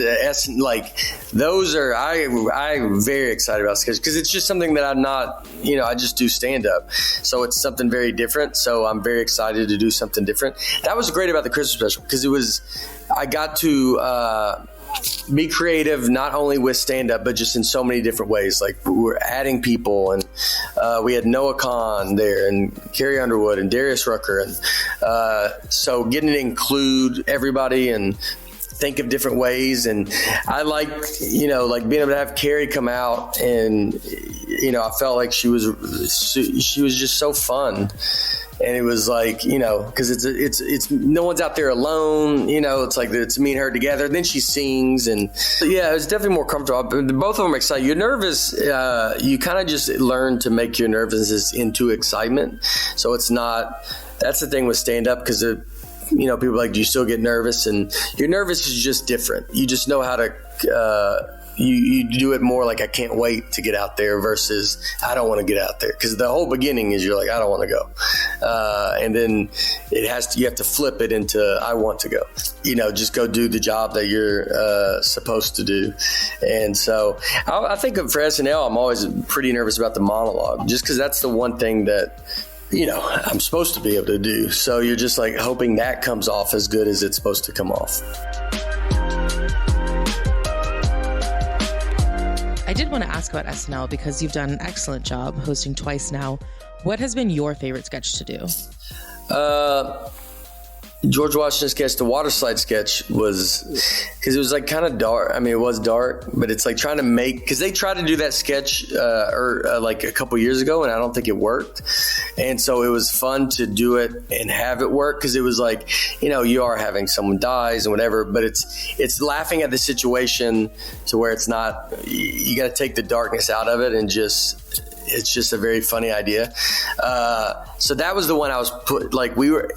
those are, I'm very excited about sketches because it's just something that I'm not, I just do stand up. So it's something very different. So I'm very excited to do something different. That was great about the Christmas special because I got to be creative, not only with stand-up, but just in so many different ways. Like we were adding people, and we had Noah Kahn there, and Carrie Underwood, and Darius Rucker, and so getting to include everybody and think of different ways. And I like being able to have Carrie come out, and I felt like she was just so fun. And it was like, because it's no one's out there alone, it's like it's me and her together. Then she sings, and yeah, it was definitely more comfortable. Both of them are excited. You're nervous. You kind of just learn to make your nervousness into excitement. So it's not, that's the thing with stand up, because people are like, do you still get nervous? And your nervous is just different. You just know how to, you do it more like I can't wait to get out there versus I don't want to get out there, because the whole beginning is you're like, I don't want to go, and then you have to flip it into I want to go, just go do the job that you're supposed to do. And so I think for SNL I'm always pretty nervous about the monologue, just because that's the one thing that I'm supposed to be able to do. So you're just like hoping that comes off as good as it's supposed to come off. I did want to ask about SNL because you've done an excellent job hosting twice now. What has been your favorite sketch to do? George Washington sketch, the water slide sketch was, because it was like kind of dark. I mean, it was dark, but it's like trying to make, because they tried to do that sketch like a couple years ago, and I don't think it worked. And so it was fun to do it and have it work, because it was like, you know, you are having someone dies and whatever, but it's laughing at the situation to where it's not, you got to take the darkness out of it and it's just a very funny idea. So that was the one I was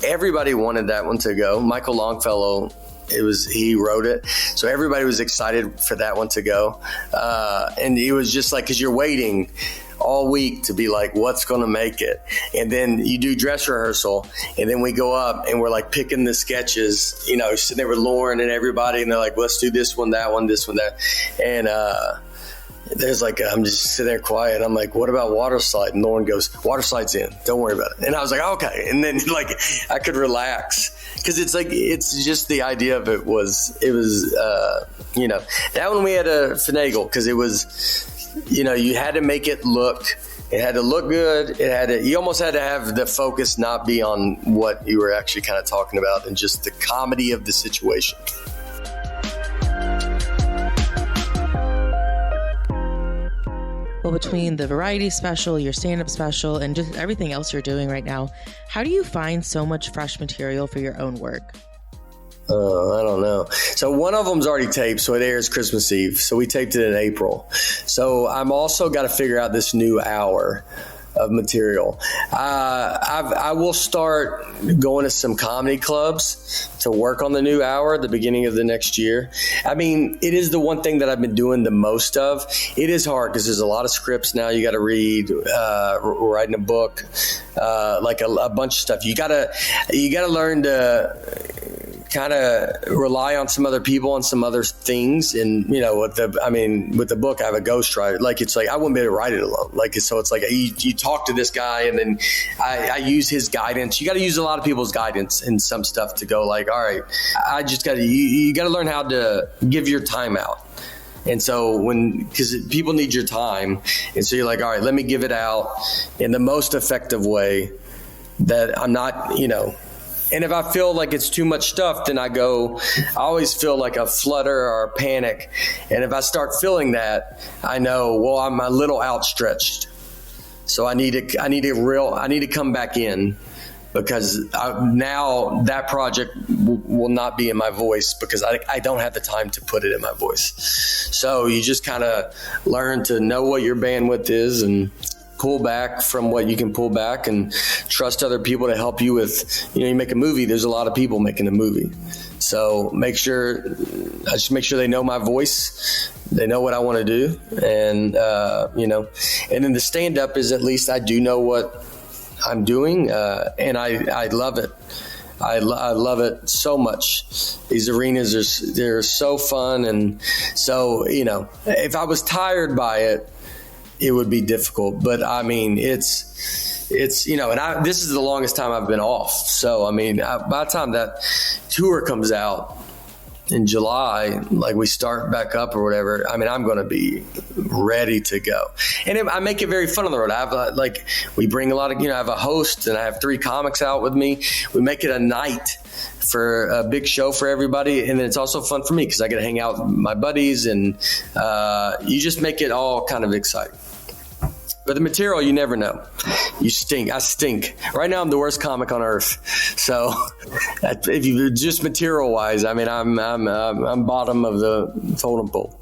everybody wanted that one to go. Michael Longfellow, he wrote it. So everybody was excited for that one to go. And it was just like, cause you're waiting all week to be like, what's going to make it? And then you do dress rehearsal, and then we go up and we're like picking the sketches, you know, sitting there with Lauren and everybody. And they're like, let's do this one, that one, this one, that. And, there's like, I'm just sitting there quiet. I'm like, what about water slide? And Lauren goes, water slide's in. Don't worry about it. And I was like, okay. And then like, I could relax, because it's like, it's just the idea of it was, you know, that one we had to finagle, because it was, you know, you had to make it had to look good. You almost had to have the focus not be on what you were actually kind of talking about, and just the comedy of the situation. Well, between the variety special, your stand-up special, and just everything else you're doing right now, how do you find so much fresh material for your own work? I don't know. So one of them's already taped, so it airs Christmas Eve. So we taped it in April. So I'm also got to figure out this new hour of material. I will start going to some comedy clubs to work on the new hour at the beginning of the next year. I mean, it is the one thing that I've been doing the most of. It is hard because there's a lot of scripts now you got to read, writing a book, like a bunch of stuff. You gotta learn to kind of rely on some other people and some other things. And, you know, with the book, I have a ghostwriter. Like, it's like, I wouldn't be able to write it alone. Like, so it's like, you talk to this guy, and then I use his guidance. You got to use a lot of people's guidance and some stuff to go like, all right, I just got to, you got to learn how to give your time out. And so because people need your time. And so you're like, all right, let me give it out in the most effective way that I'm not, you know. And if I feel like it's too much stuff, then I always feel like a flutter or a panic. And if I start feeling that, I know, well, I'm a little outstretched. So I need to come back in, because now that project will not be in my voice, because I don't have the time to put it in my voice. So you just kind of learn to know what your bandwidth is and pull back from what you can pull back, and trust other people to help you with, you know, you make a movie, there's a lot of people making a movie. So I just make sure they know my voice, they know what I want to do. And, you know, and then the stand up is, at least I do know what I'm doing. And I love it. I love it so much. These arenas they're so fun. And so, you know, if I was tired by it, it would be difficult. But I mean, it's, you know, and this is the longest time I've been off. So, I mean, by the time that tour comes out in July, like we start back up or whatever, I mean, I'm going to be ready to go. And I make it very fun on the road. I have we bring a lot of, you know, I have a host, and I have 3 comics out with me. We make it a night for a big show for everybody. And then it's also fun for me, because I get to hang out with my buddies, and you just make it all kind of exciting. But the material, you never know. You stink. I stink. Right now, I'm the worst comic on earth. So, if you just material wise, I mean, I'm bottom of the totem pole.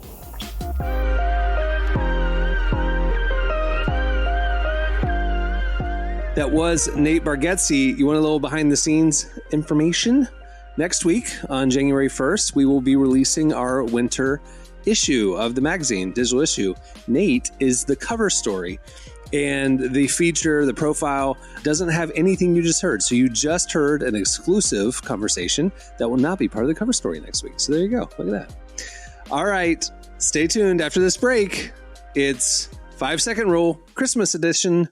That was Nate Bargatze. You want a little behind the scenes information? Next week, on January 1st, we will be releasing our winter issue of the magazine, digital issue. Nate is the cover story, and the feature, the profile, doesn't have anything you just heard. So you just heard an exclusive conversation that will not be part of the cover story next week. So there you go. Look at that. All right. Stay tuned after this break. It's 5-second rule, Christmas edition.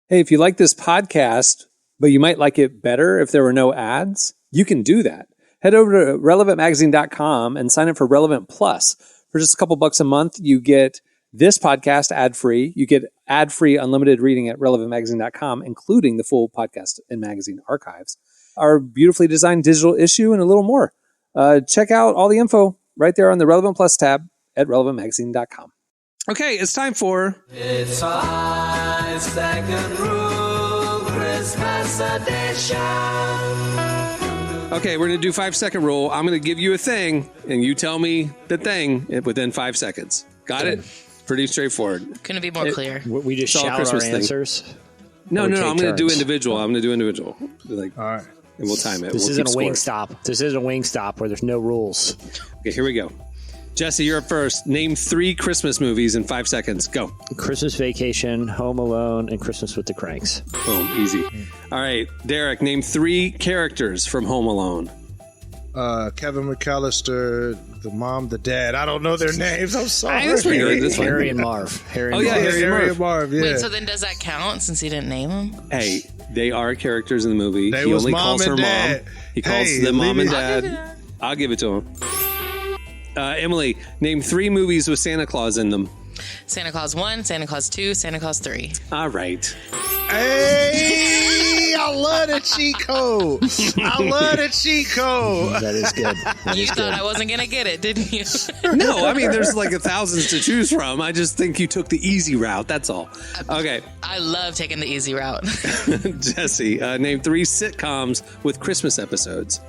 Hey, if you like this podcast, but you might like it better if there were no ads, you can do that. Head over to relevantmagazine.com and sign up for Relevant Plus. For just a couple bucks a month, you get this podcast ad-free. You get ad-free unlimited reading at relevantmagazine.com, including the full podcast and magazine archives. our beautifully designed digital issue, and a little more. Check out all the info right there on the Relevant Plus tab at relevantmagazine.com. Okay, it's time for... It's 5 Second Rule Christmas Edition. Okay, we're going to do 5 second rule. I'm going to give you a thing, and you tell me the thing within 5 seconds. Got it? Pretty straightforward. Couldn't be more clear. We just It's all shout Christmas our thing. answers. No, Or I'm take going to do turns. individual. I'm going to do individual. Like, All right. and we'll time it. This We'll isn't a keep score. WingStop. This isn't a WingStop where there's no rules. Okay, here we go. Jesse, you're up first. Name 3 Christmas movies in 5 seconds. Go. Christmas Vacation, Home Alone, and Christmas with the Cranks. Boom, easy. All right, Derek, name 3 characters from Home Alone. Kevin McAllister, the mom, the dad. I don't know their names. I'm sorry. That's pretty good. That's fine. Harry and Marv. Harry and Oh, yeah, Marv. Harry and Harry Marv. and Marv, yeah. Wait, so then does that count since he didn't name them? Hey, they are characters in the movie. They He was only mom calls her and dad. mom. He calls Hey, them mom leave and me- dad. I'll give it to him. Emily, name 3 movies with Santa Claus in them. Santa Claus 1, Santa Claus 2, Santa Claus 3. All right. Hey, I love the cheat code. I love the cheat code. That is good. That You is thought good. I wasn't going to get it, didn't you? No, I mean, there's like thousands to choose from. I just think you took the easy route. That's all. Okay. I love taking the easy route. Jesse, name 3 sitcoms with Christmas episodes.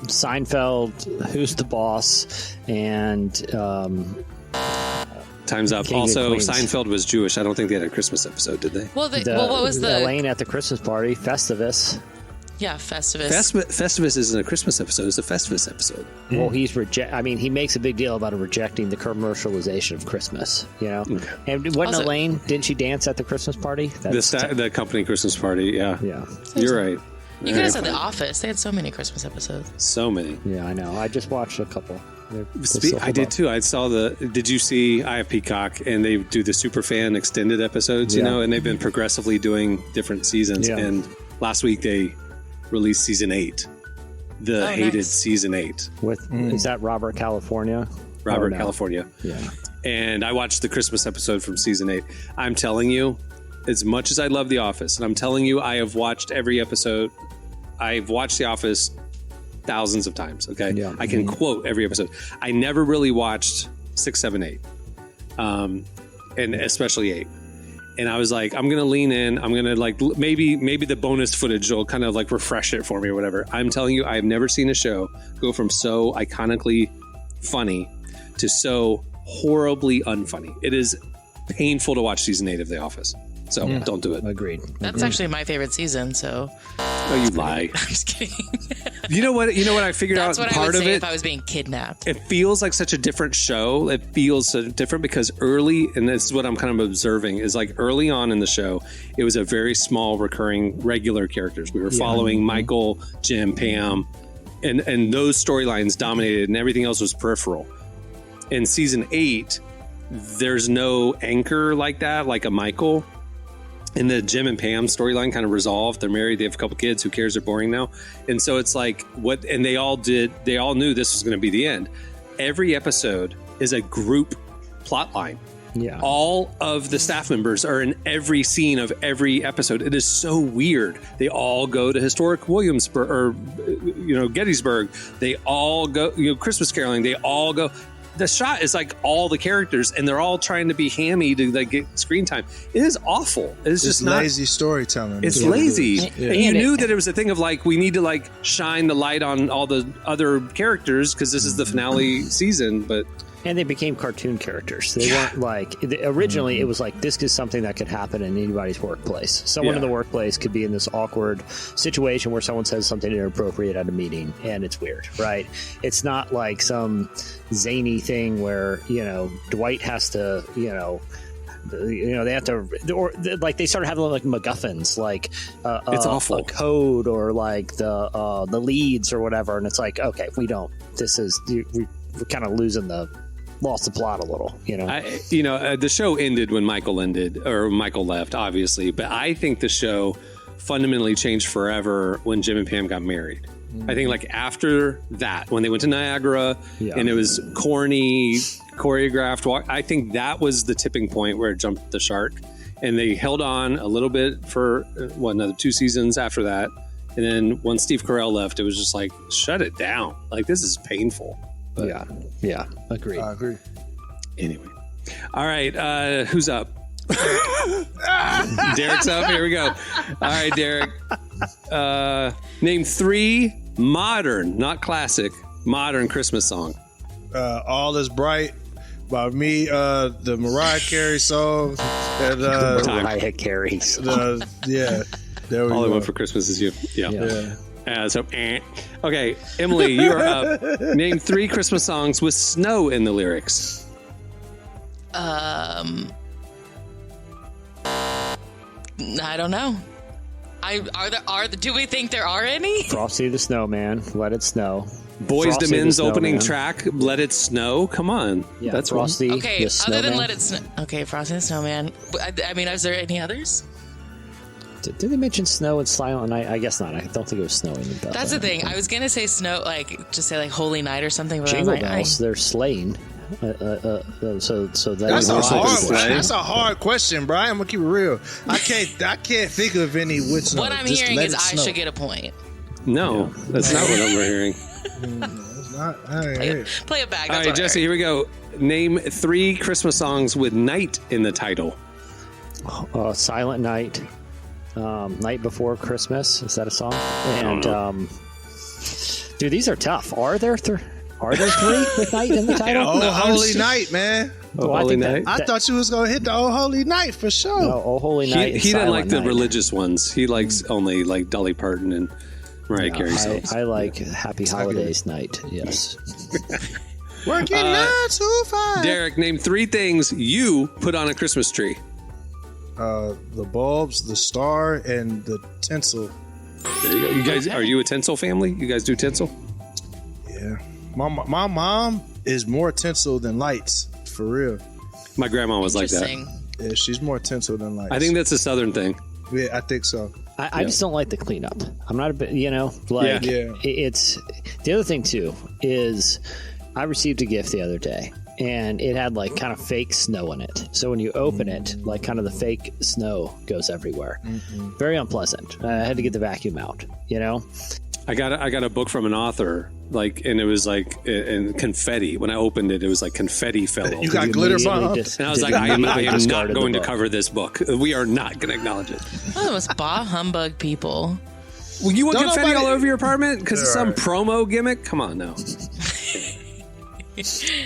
Seinfeld, Who's the Boss, and Time's up. King of Also, Queens. Seinfeld was Jewish. I don't think they had a Christmas episode, did they? Well, what was the... Elaine at the Christmas party, Festivus. Yeah, Festivus. Festivus isn't a Christmas episode. It's a Festivus episode. Well, he makes a big deal about rejecting the commercialization of Christmas, you know? And wasn't Also- Elaine, didn't she dance at the Christmas party? The company Christmas party, yeah. Yeah. You're right. You could have said The Office. They had so many Christmas episodes. So many. Yeah, I know. I just watched a couple. They still I hold did up. too. I saw did you see, I have Peacock, and they do the Superfan extended episodes, you Yeah. know, and they've been progressively doing different seasons. Yeah. And last week they released season 8, the hated nice. season 8, Is that Robert California? Robert Or no? California. Yeah. And I watched the Christmas episode from season 8. I'm telling you, as much as I love The Office, and I'm telling you, I have watched every episode. I've watched The Office thousands of times. Okay, Yeah. I can quote every episode. I never really watched 6, 7, 8, and especially 8. And I was like, I'm gonna lean in. I'm gonna like maybe the bonus footage will kind of like refresh it for me or whatever. I'm telling you, I've never seen a show go from so iconically funny to so horribly unfunny. It is painful to watch season 8 of The Office. So don't do it. Agreed. That's actually my favorite season, so Oh, you lie. I'm just kidding. You know what? I figured That's out what I part would of say it. if I was being kidnapped. It feels like such a different show. It feels so different because early, and this is what I'm kind of observing, is like early on in the show, it was a very small, recurring, regular characters. We were following Michael, Jim, Pam, and those storylines dominated, and everything else was peripheral. In season 8, there's no anchor like that, like a Michael. And the Jim and Pam storyline kind of resolved. They're married. They have a couple kids. Who cares? They're boring now. And so it's like what, and they all knew this was going to be the end. Every episode is a group plot line. Yeah. All of the staff members are in every scene of every episode. It is so weird. They all go to historic Williamsburg or, Gettysburg. They all go, Christmas caroling. They all go. The shot is like all the characters, and they're all trying to be hammy to like get screen time. It is awful. It's just not lazy storytelling. It's is what it lazy. is. And you knew that it was a thing of like, we need to like shine the light on all the other characters because this is the finale season. But And they became cartoon characters. They weren't like originally. It was like this is something that could happen in anybody's workplace. Someone in the workplace could be in this awkward situation where someone says something inappropriate at a meeting, and it's weird, right? It's not like some zany thing where Dwight has to they have to, or like they started having like MacGuffins, like it's awful. a code or like the leads or whatever, and it's like, okay, we don't. This is we're kind of lost the plot a little, the show ended when Michael left, obviously. But I think the show fundamentally changed forever when Jim and Pam got married. I think like after that, when they went to Niagara and it was corny, choreographed, I think that was the tipping point where it jumped the shark. And they held on a little bit for another 2 seasons after that. And then when Steve Carell left, it was just like, shut it down. Like, this is painful. But Yeah. Agreed. I agree. anyway. All right. Who's up? Derek's up. Here we go. All right, Derek. Name 3 modern, not classic, modern Christmas song. All Is Bright by me, the Mariah Carey song. And, Mariah Carey. yeah. There we All I go. Want for Christmas is You. Yeah. Yeah. Okay, Emily, you are up. Name 3 Christmas songs with snow in the lyrics. I don't know. Do we think there are any? Frosty the Snowman, Let It Snow. Boys Frosty to the Men's opening Snowman. track, Let It Snow. Come on. Yeah, That's Frosty Okay, the other than Snowman. Let It Snow. Okay, Frosty the Snowman. I mean, is there any others? Did they mention snow and Silent Night? I guess not. I don't think it was snowing. That's the thing. I was gonna say snow, like just say like Holy Night or something. But Jingle I was like, bells. They're sleighing. So that That's is a also hard. say. That's a hard question, Brian. I'm gonna keep it real. I can't think of any which. what I'm Just hearing let is it I snow. should get a point. No, that's not what I'm hearing. It's not. I ain't hear it. Play it back. All That's right, what I Jesse, heard. here we go. Name 3 Christmas songs with night in the title. Silent Night. Night Before Christmas. Is that a song? And dude, these are tough. Are there 3 with night in the title? Oh, Holy Night, man. Well, Holy I think Night? I thought you was gonna hit the Oh Holy Night for sure. No, Oh Holy Night. He doesn't like the Night. religious ones. He likes only like Dolly Parton and Mariah Carey songs. I like Happy Holidays Night. Yes. Working 9 to 5. Derek, name 3 things you put on a Christmas tree. The bulbs, the star, and the tinsel. There you go. You guys, are you a tinsel family? You guys do tinsel? Yeah. My mom is more tinsel than lights, for real. My grandma was like that. Interesting. Yeah, she's more tinsel than lights. I think that's a Southern thing. Yeah, I think so. I just don't like the cleanup. I'm not a bit, like Yeah. it's the other thing too is I received a gift the other day and it had like kind of fake snow in it. So when you open it, like kind of the fake snow goes everywhere. Very unpleasant. I had to get the vacuum out, I got a book from an author, like, and it was like in confetti. When I opened it, it was like confetti fell over. You got glitter Immediately bomb. dis- And I was did like, I am immediately not discarded the going to book. cover this book. We are not going to acknowledge it. Oh, the most bah humbug people. Well, you want Don't confetti nobody- all over your apartment because of some Right. promo gimmick? Come on now.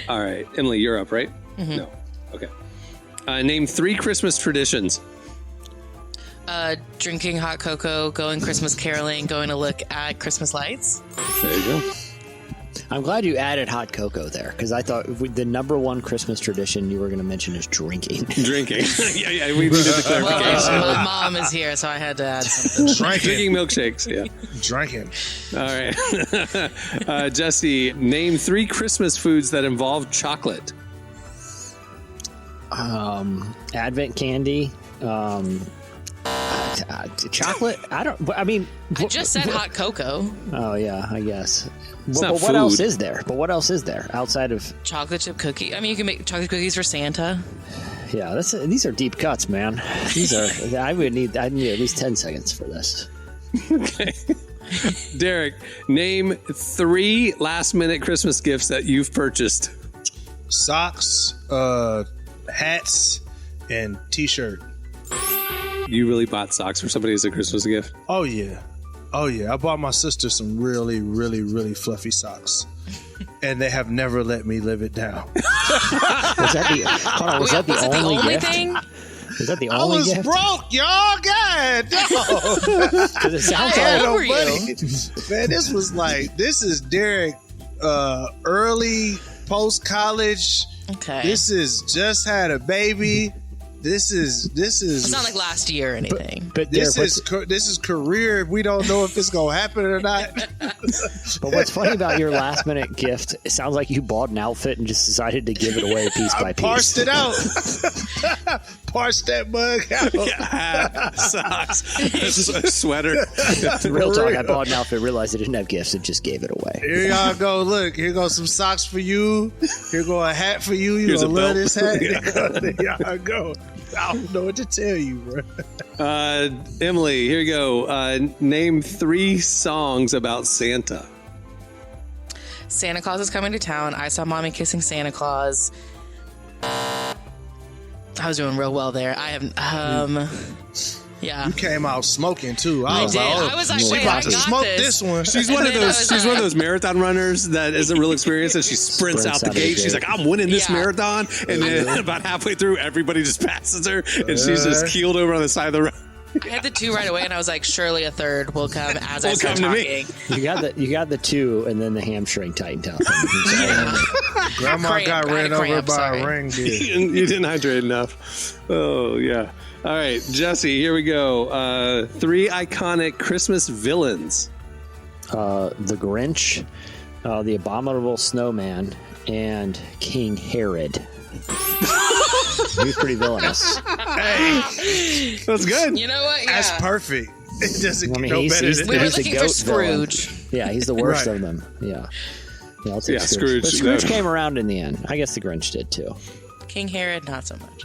All right, Emily, you're up, right? No. Okay. Name 3 Christmas traditions. Drinking hot cocoa, going Christmas caroling, going to look at Christmas lights. There you go. I'm glad you added hot cocoa there because I thought the number 1 Christmas tradition you were going to mention is drinking. Drinking. yeah, we needed the clarification. Well, my mom is here, so I had to add something. Drinking milkshakes. Yeah. Drinking. All right. Jesse, name 3 Christmas foods that involve chocolate. Advent candy. Chocolate? I mean, I just said hot cocoa. oh yeah, I guess. But not what else food. is there? But what else is there outside of? Chocolate chip cookie. I mean, you can make chocolate cookies for Santa. Yeah, these are deep cuts, man. These are. I need at least 10 seconds for this. Okay. Derek, name 3 last-minute Christmas gifts that you've purchased. Socks, hats, and t-shirt. You really bought socks for somebody as a Christmas gift? Oh yeah. I bought my sister some really, really, really fluffy socks. And they have never let me live it down. Was that the? Hold on, was that the Was it only gift? thing? Was that the I only was gift? broke, y'all. God, no. Because it sounds How like old were you? Man, this is Derek, early post-college. Okay. This is just had a baby. This is It's not like last year or anything. But this Derek, is this is career. We don't know if it's gonna happen or not. but what's funny about your last minute gift? It sounds like you bought an outfit and just decided to give it away piece by I piece. parsed it out. Parsed that mug out. Hat, socks, sweater. Real talk. I bought an outfit, realized I didn't have gifts, and just gave it away. Here y'all go. Look, here goes some socks for you. Here go a hat for you. You Here's gonna a love belt. this hat. Yeah. There y'all go. I don't know what to tell you, bro. Emily, here you go. Name 3 songs about Santa. Santa Claus is coming to town. I saw Mommy kissing Santa Claus. I was doing real well there. I have, yeah. You came out smoking too. I was did. like, oh, I was like, she wait, about I to got smoke this. this one. She's one of those. She's one of those marathon runners that isn't real experienced, and she sprints out the gate. She's like, "I'm winning this marathon," and then about halfway through, everybody just passes her, and she's just keeled over on the side of the road. I had the 2 right away, and I was like, surely a third will come as I start come to talking. me. You got the 2, and then the hamstring tightened up. Grandma got ran over by a reindeer. You didn't hydrate enough. Oh yeah. All right, Jesse. Here we go. 3 iconic Christmas villains. The Grinch, the Abominable Snowman, and King Herod. He was pretty villainous. Hey, That's good. You know what? Yeah. that's perfect. It doesn't get no he's- better he's than We were He's that. a looking for goat Scrooge. Yeah, he's the worst Right. of them. Yeah. Yeah, I'll take Yeah, Scrooge. Scrooge, But Scrooge no. came around in the end. I guess the Grinch did too. King Herod, not so much.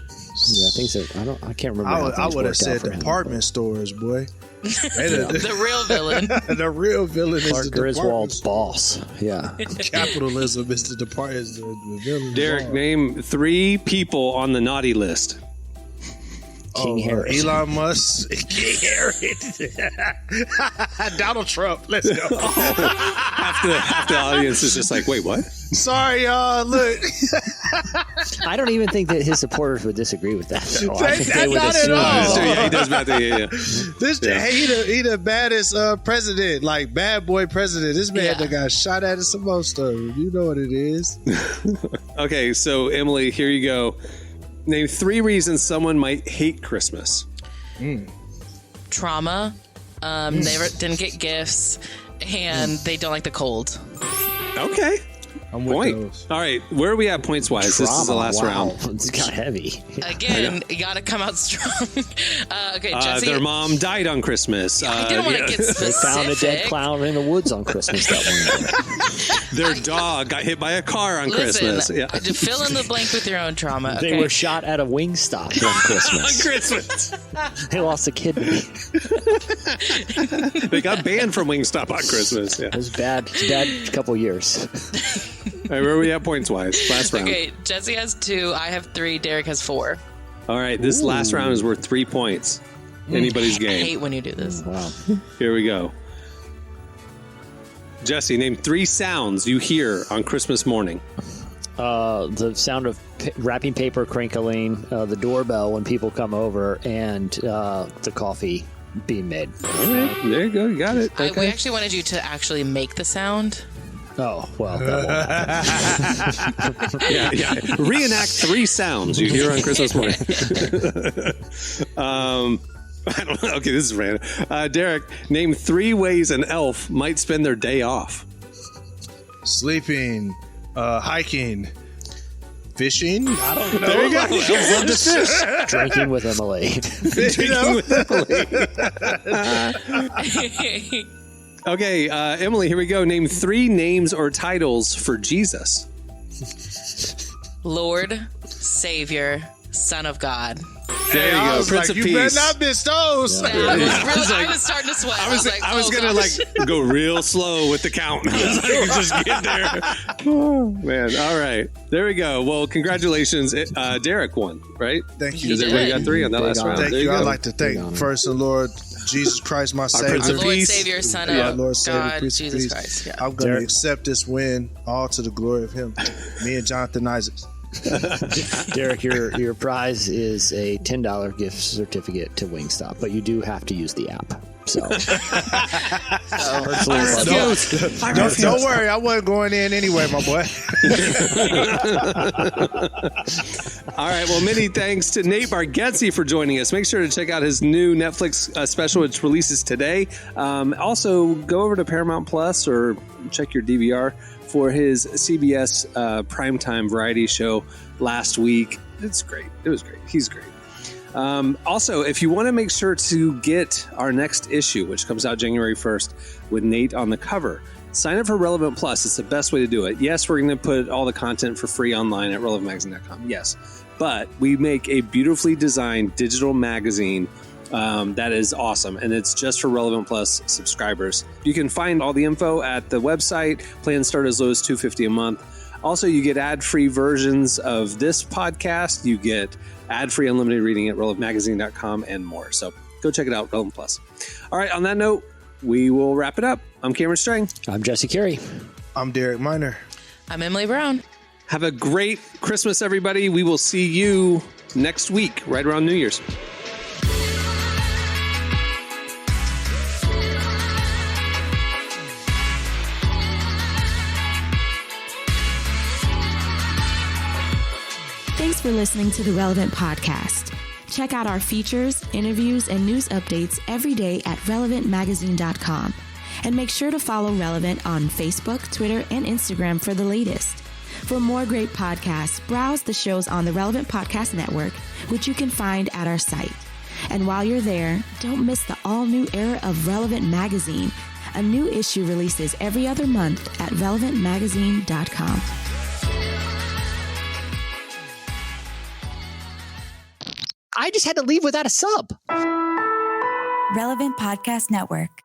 Yeah, things that I can't remember. how I things would have worked out said for him, department stores, boy. The real villain. The real villain but is Clark the Griswold's department boss. Yeah. store. Capitalism is the villain. Derek, name 3 people on the naughty list. King Herod. Elon Musk, King Herod, Donald Trump. Let's go. Half the audience is just like, wait, what? Sorry, y'all. Look, I don't even think that his supporters would disagree with that. Though. I think Not they would at assume. all. Yeah, he does bad thing. Yeah. this he the baddest president, like bad boy president. This man Yeah. that got shot at some more stuff. You know what it is. Okay, so Emily, here you go. Name 3 reasons someone might hate Christmas. Trauma. They didn't get gifts, and they don't like the cold. Okay. I'm with Point. those. All right, where are we at points wise? This is the last Wow. round. It's got heavy. Again, you got to come out strong. Okay, Jesse. Their mom died on Christmas. I didn't want to get They specific. found a dead clown in the woods on Christmas that one year. Their dog got hit by a car on Listen, Christmas. Yeah. to fill in the blank with your own trauma. They Okay? were shot at a WingStop on Christmas. Christmas. They lost a kidney. They got banned from Wingstop on Christmas. Yeah. It was bad. Bad couple years. All right, where are we at points wise? Last round. Okay, Jesse has 2. I have 3. Derek has 4. All right, this last round is worth 3 points. Anybody's I game. hate when you do this. Wow. Here we go. Jesse, name 3 sounds you hear on Christmas morning. The sound of wrapping paper crinkling, the doorbell when people come over, and the coffee being made. All right, there you go. You got it. We Okay. actually wanted you to actually make the sound. Oh, well, that won't happen. Yeah. Reenact 3 sounds you hear on Christmas morning. I don't know. Okay, this is random. Derek, name 3 ways an elf might spend their day off. Sleeping, hiking, fishing. I don't know. There you go. Elves love to fish. Drinking with Emily. Drinking with Emily. Okay, Emily, here we go. Name 3 names or titles for Jesus. Lord, Savior, Son of God. There you I go. was Prince like, of you better Peace. not miss those. I was starting to sweat. I was oh, gonna gosh. like go real slow with the count. I was like, just get there. Oh, man. All right. There we go. Well, congratulations. Derek won, right? Thank you. Because everybody did. got 3 on that Big last honor. round. Thank There you. I'd go. like to Big honor. thank first and Lord Jesus Christ, my Prince Savior. of Lord, Peace. Savior, Son Yeah, of Lord, Savior, God, Prince of Jesus Peace. Christ. Yeah. I'm going to Derek. accept this win all to the glory of Him. Me and Jonathan Isaacs. Derek, your prize is a $10 gift certificate to Wingstop, but you do have to use the app. So, Don't worry, I wasn't going in anyway, my boy. All right. Well, many thanks to Nate Bargatze for joining us. Make sure to check out his new Netflix special, which releases today. Also, go over to Paramount Plus or check your DVR for his CBS primetime variety show last week. It's great. It was great. He's great. Also, if you want to make sure to get our next issue, which comes out January 1st with Nate on the cover, sign up for Relevant Plus. It's the best way to do it. Yes, we're going to put all the content for free online at relevantmagazine.com. Yes. but we make a beautifully designed digital magazine that is awesome, and it's just for Relevant Plus subscribers. You can find all the info at the website. Plans start as low as $250 a month. Also, you get ad-free versions of this podcast. You get ad-free unlimited reading at relevantmagazine.com and more. So go check it out, Relevant Plus. All right, on that note, we will wrap it up. I'm Cameron Strang. I'm Jesse Carey. I'm Derek Miner. I'm Emily Brown. Have a great Christmas, everybody. We will see you next week, right around New Year's. Thanks for listening to the Relevant Podcast. Check out our features, interviews, and news updates every day at relevantmagazine.com. And make sure to follow Relevant on Facebook, Twitter, and Instagram for the latest. For more great podcasts, browse the shows on the Relevant Podcast Network, which you can find at our site. And while you're there, don't miss the all-new era of Relevant Magazine. A new issue releases every other month at relevantmagazine.com. I just had to leave without a sub. Relevant Podcast Network.